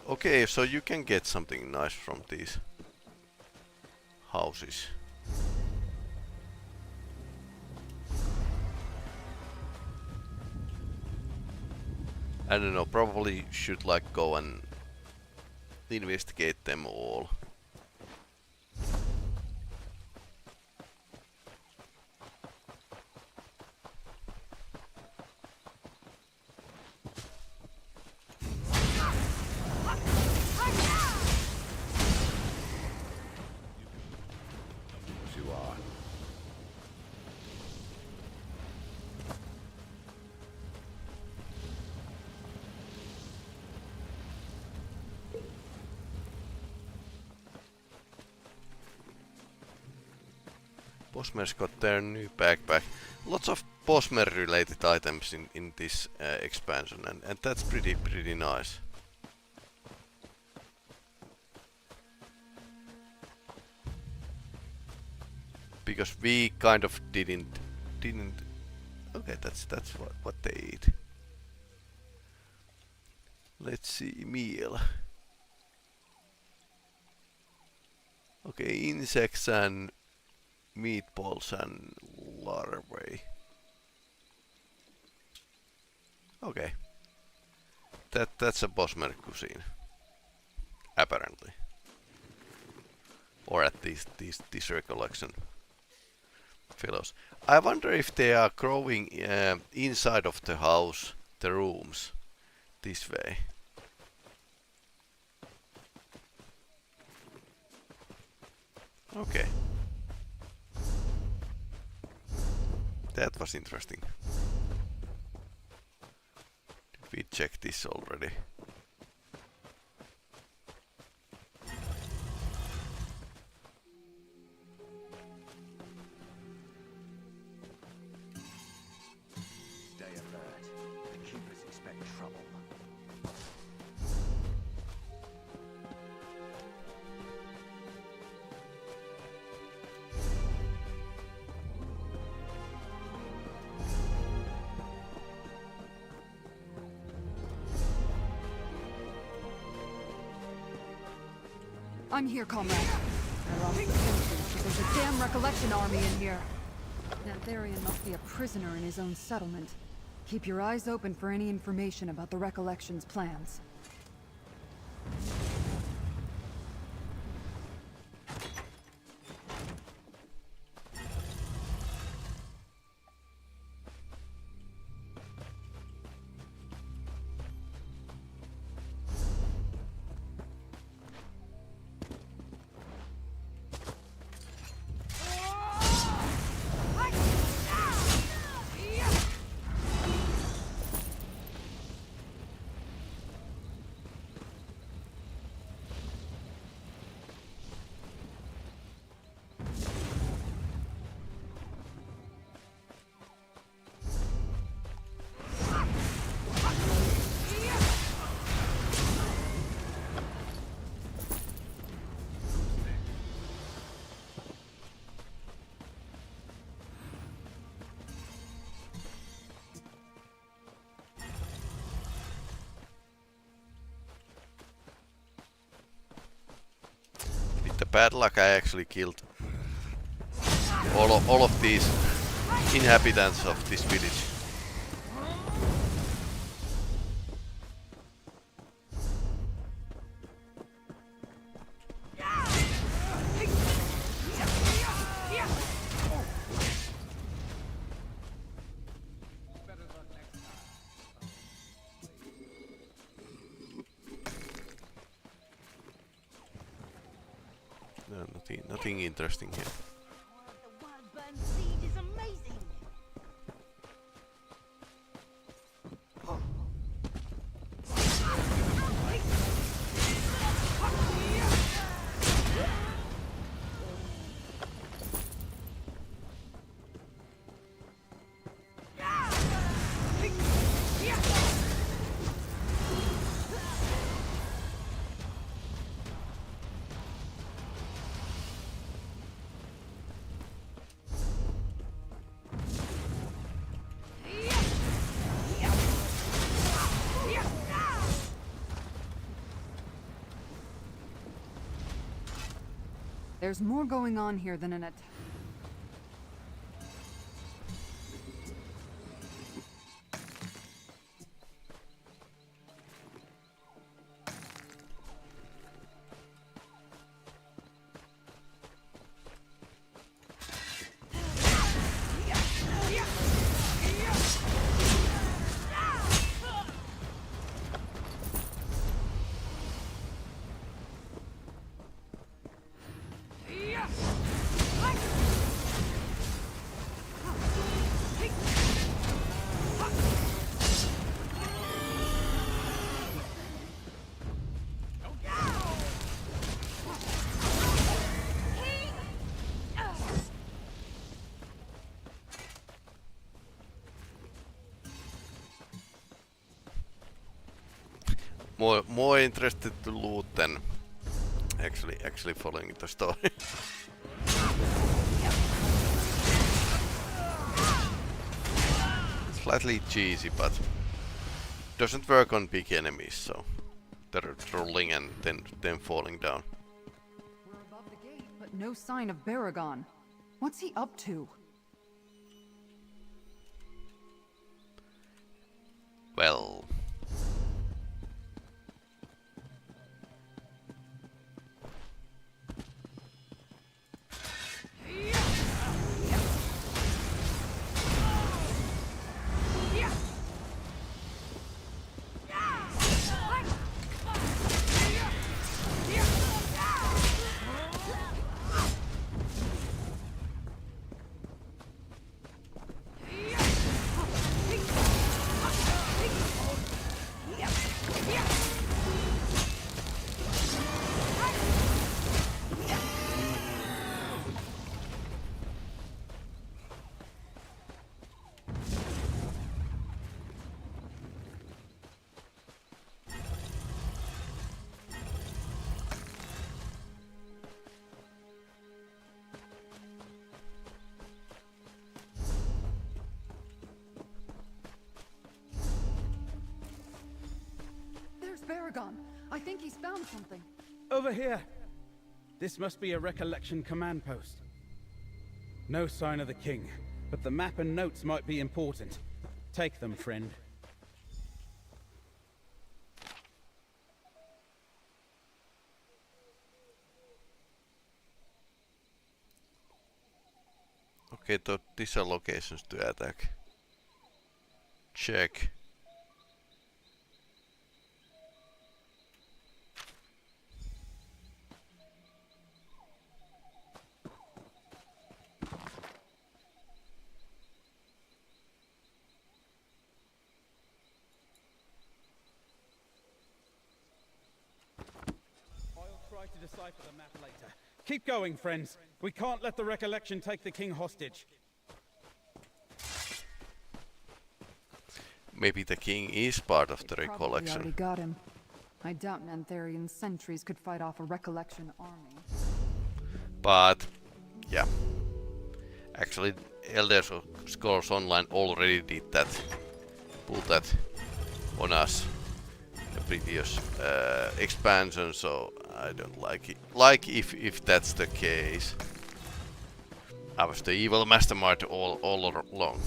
Okay, so you can get something nice from these houses. I don't know, probably should like go and investigate them all. You are. Bossman's got their new backpack. Lots of Bosmer related items in this expansion, and that's pretty nice. Because we kind of didn't. Okay, that's what they eat. Let's see, meal. Okay, insects and meatballs and larvae. Okay, that's a Bosmer cuisine, apparently, or at least this recollection. Fellows, I wonder if they are growing inside of the house, the rooms, this way. Okay. That was interesting. Did we check this already? Stay alert. The keepers expect trouble. I'm here, comrade. They're off the fences, but there's a damn recollection army in here. Nantharian must be a prisoner in his own settlement. Keep your eyes open for any information about the recollection's plans. With the bad luck, I actually killed all of these inhabitants of this village. No, nothing interesting here. The Wildburn siege is amazing. There's more going on here than an attack. more interested to loot than actually following the story. Slightly cheesy, but doesn't work on big enemies, so they're rolling and then falling down. We're above the gate, but no sign of Baragon. What's he up to? Well, There's Baragon. I think he's found something. Over here! This must be a recollection command post. No sign of the king, but the map and notes might be important. Take them, friend. okay, these are locations to attack. Check. Try to decipher the map later. Keep going, friends. We can't let the recollection take the king hostage. Maybe the king is part of the Probably recollection. already got him. I doubt Nantharian sentries could fight off a recollection army. But yeah, actually, Elder Scrolls Online already did that. Put that on us in the previous expansion, so I don't like it. Like if that's the case. I was the evil mastermind all along.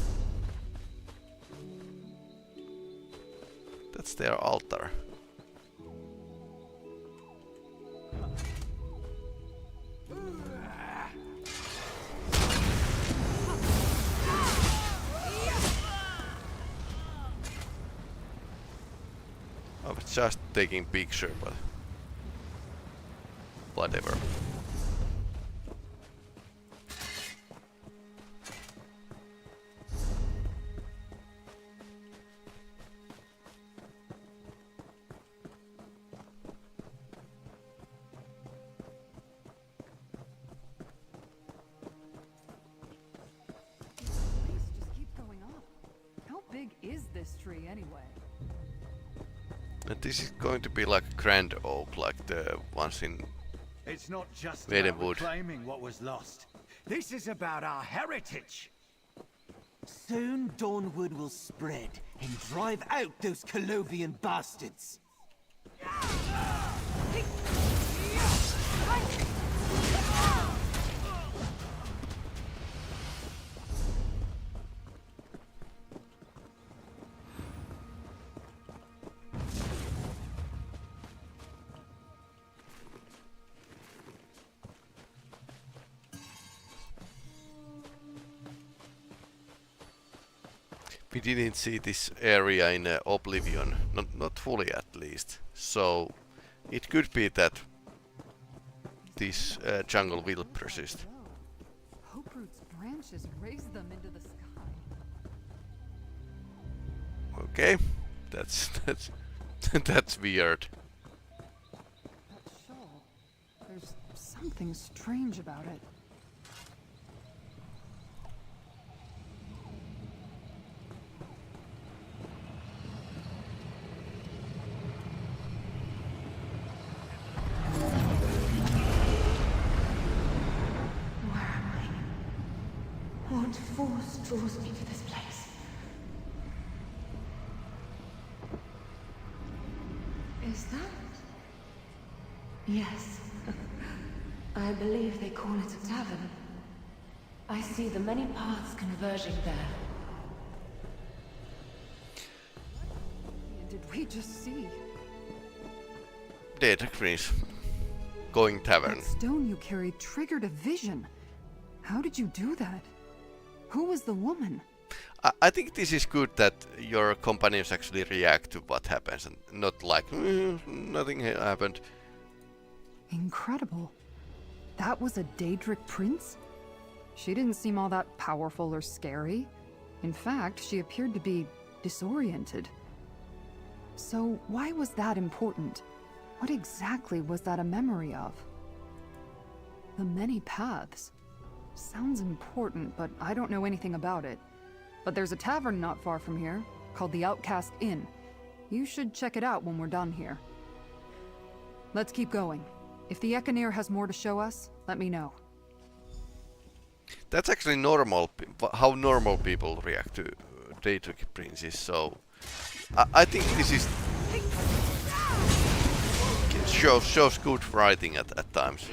That's their altar. I was just taking picture, but whatever. Trees just keep going up. How big is this tree anyway? And this is going to be like a grand oak, like the ones in It's not just Made about of wood. reclaiming what was lost. This is about our heritage. Soon Dawnwood will spread and drive out those Colovian bastards. we didn't see this area in Oblivion, not fully at least. So it could be that this jungle will persist. Hoperoot's branches raise them into the sky. Okay, that's that's weird. That shawl. There's something strange about it. force draws me to this place. Is that? Yes. I believe they call it a tavern. I see the many paths converging there. Did we just see? Data Prince. Going tavern. That stone you carried triggered a vision. How did you do that? Who was the woman? I think this is good that your companions actually react to what happens and not like, nothing happened. Incredible. That was a Daedric prince? She didn't seem all that powerful or scary. In fact, she appeared to be disoriented. So why was that important? What exactly was that a memory of? The many paths. Sounds important, but I don't know anything about it. But there's a tavern not far from here, called the Outcast Inn. You should check it out when we're done here. Let's keep going. If the Ekaneer has more to show us, let me know. That's actually normal, how normal people react to Daedric princes, so I think this is shows good writing at times.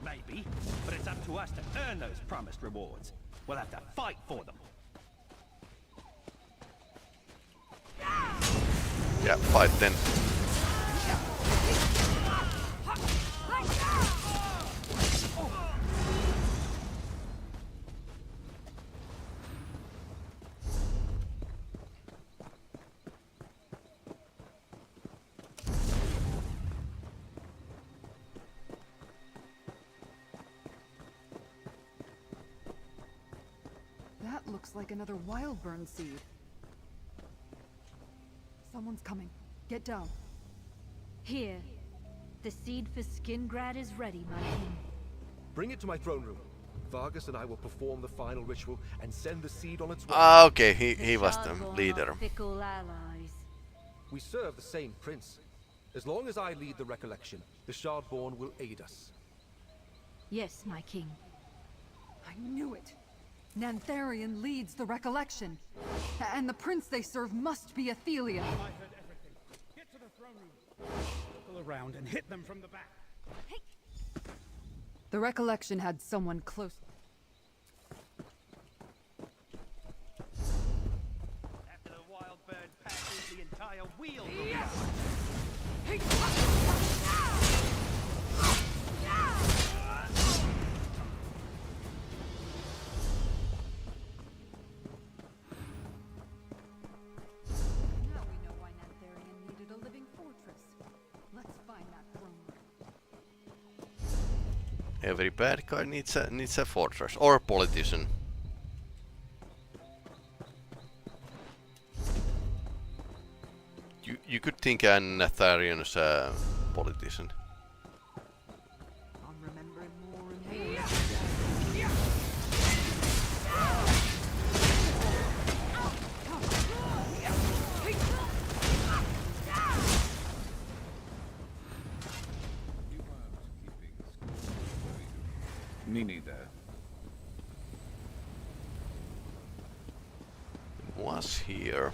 Maybe, but it's up to us to earn those promised rewards. We'll have to fight for them. Yeah, fight then. That looks like another wildburn seed. Someone's coming. Get down. Here. The seed for Skingrad is ready, my king. Bring it to my throne room. Vargas and I will perform the final ritual and send the seed on its way. Ah, okay, he was the leader. Fickle allies. We serve the same prince. As long as I lead the recollection, the Shardborn will aid us. Yes, my king. I knew it. Nantharian leads the recollection. And the prince they serve must be Athelia. I heard everything. Get to the throne room. Circle around and hit them from the back. The recollection had someone close. After the wild bird passes, the entire wheel will be Now we know why Nantharian needed a living fortress. Let's find that throne room. Every bad guy needs a fortress or a politician. You could think an Atharian as a politician. I'm remembering more and more. Me neither. Was here.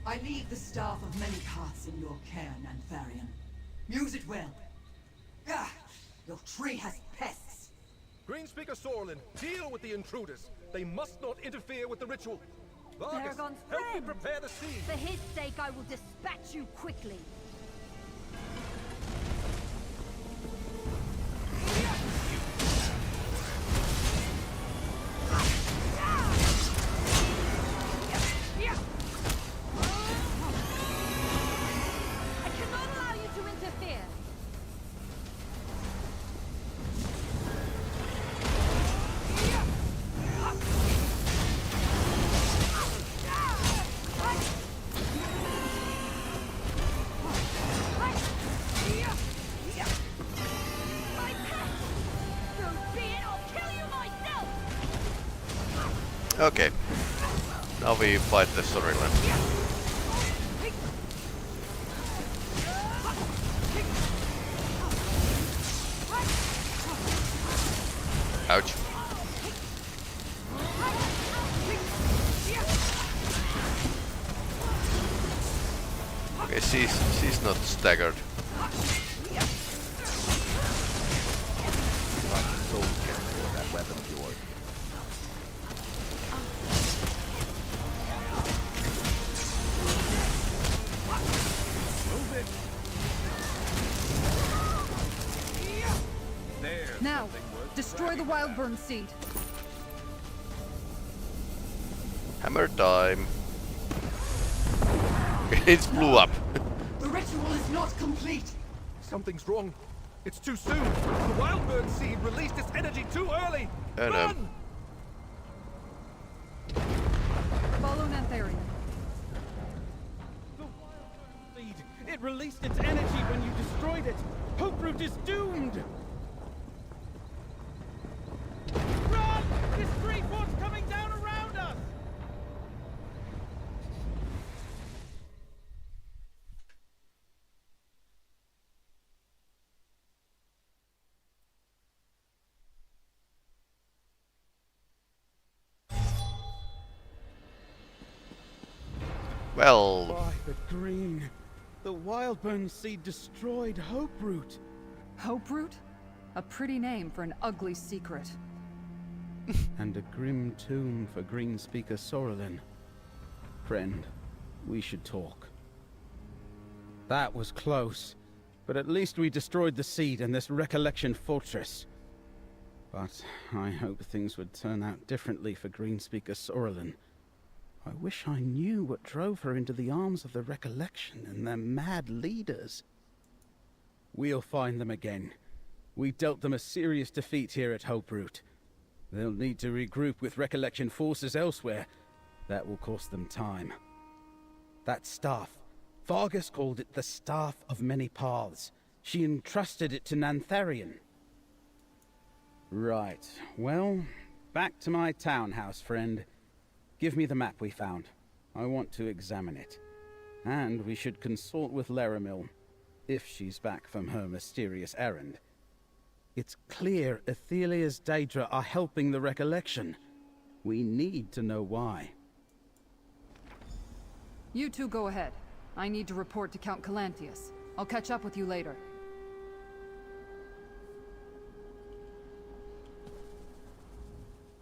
I leave the staff of many paths in your care, Nantharian. Use it well. Ah, your tree has pests. Greenspeaker Sorlin, deal with the intruders. They must not interfere with the ritual. Vargas, Paragon's help me friend. prepare the seed. For his sake, I will dispatch you quickly. I cannot allow you to interfere. Okay. Now we fight the Sorilan. Ouch. Okay, she's not staggered. So careful that weapon of yours. Now, destroy the Wildburn seed. Hammer time. It blew up. The ritual is not complete. Something's wrong. It's too soon. The Wildburn seed released its energy too early. Run! Follow Nantharian. The Wildburn seed! It released its energy when you destroyed it! Hoperoot is doomed! Run! This great one's coming down around us! Well, By the green, the Wildburn seed destroyed Hoperoot. Hoperoot? A pretty name for an ugly secret. And a grim tomb for Greenspeaker Sorrelin. Friend, we should talk. That was close, but at least we destroyed the seed and this recollection fortress. But I hope things would turn out differently for Greenspeaker Sorrelin. I wish I knew what drove her into the arms of the recollection and their mad leaders. We'll find them again. We dealt them a serious defeat here at Hoperoot. They'll need to regroup with recollection forces elsewhere. That will cost them time. That staff. Vargas called it the Staff of Many Paths. She entrusted it to Nantharian. Right. Well, back to my townhouse, friend. Give me the map we found. I want to examine it. And we should consult with Laramil, if she's back from her mysterious errand. It's clear Athelia's Daedra are helping the recollection. We need to know why. You two go ahead. I need to report to Count Calanthius. I'll catch up with you later.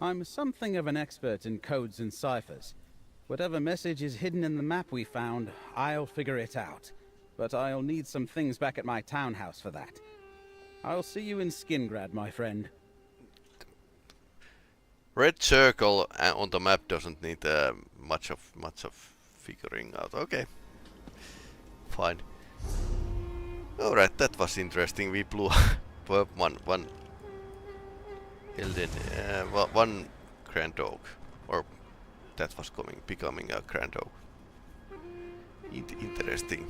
I'm something of an expert in codes and ciphers. Whatever message is hidden in the map we found, I'll figure it out. But I'll need some things back at my townhouse for that. I'll see you in Skingrad, my friend. Red circle on the map doesn't need much of figuring out. Okay, fine. All right, that was interesting. We blew up one Elden, one Grand Oak, or that was becoming a Grand Oak. Interesting.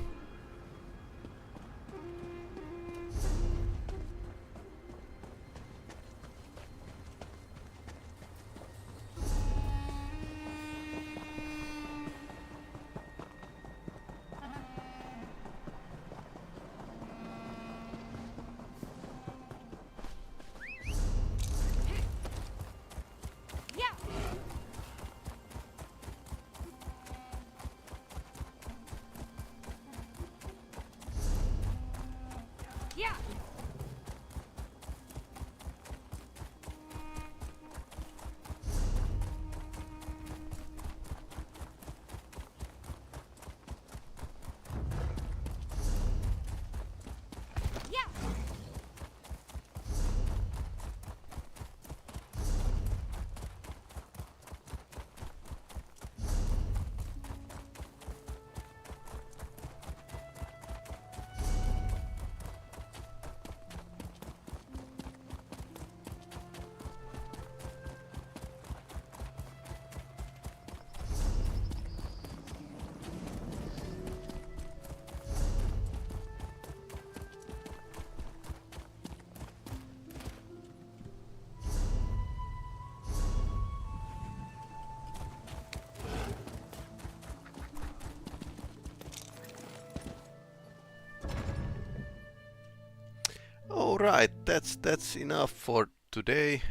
Alright, that's enough for today.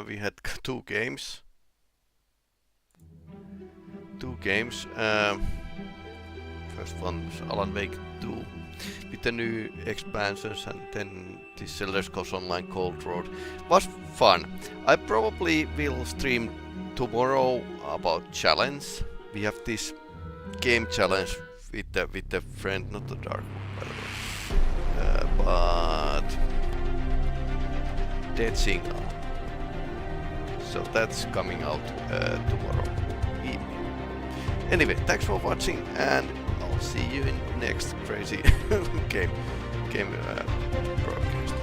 We had 2 games. 2 games. First one was Alan Wake 2 with the new expansions, and then this Elder Scrolls Online Cold Road. Was fun. I probably will stream tomorrow about challenge. We have this game challenge with the friend, not the Dark One, by the way, but Dead Signal. So that's coming out tomorrow evening. Anyway, thanks for watching, and I'll see you in next crazy game broadcast.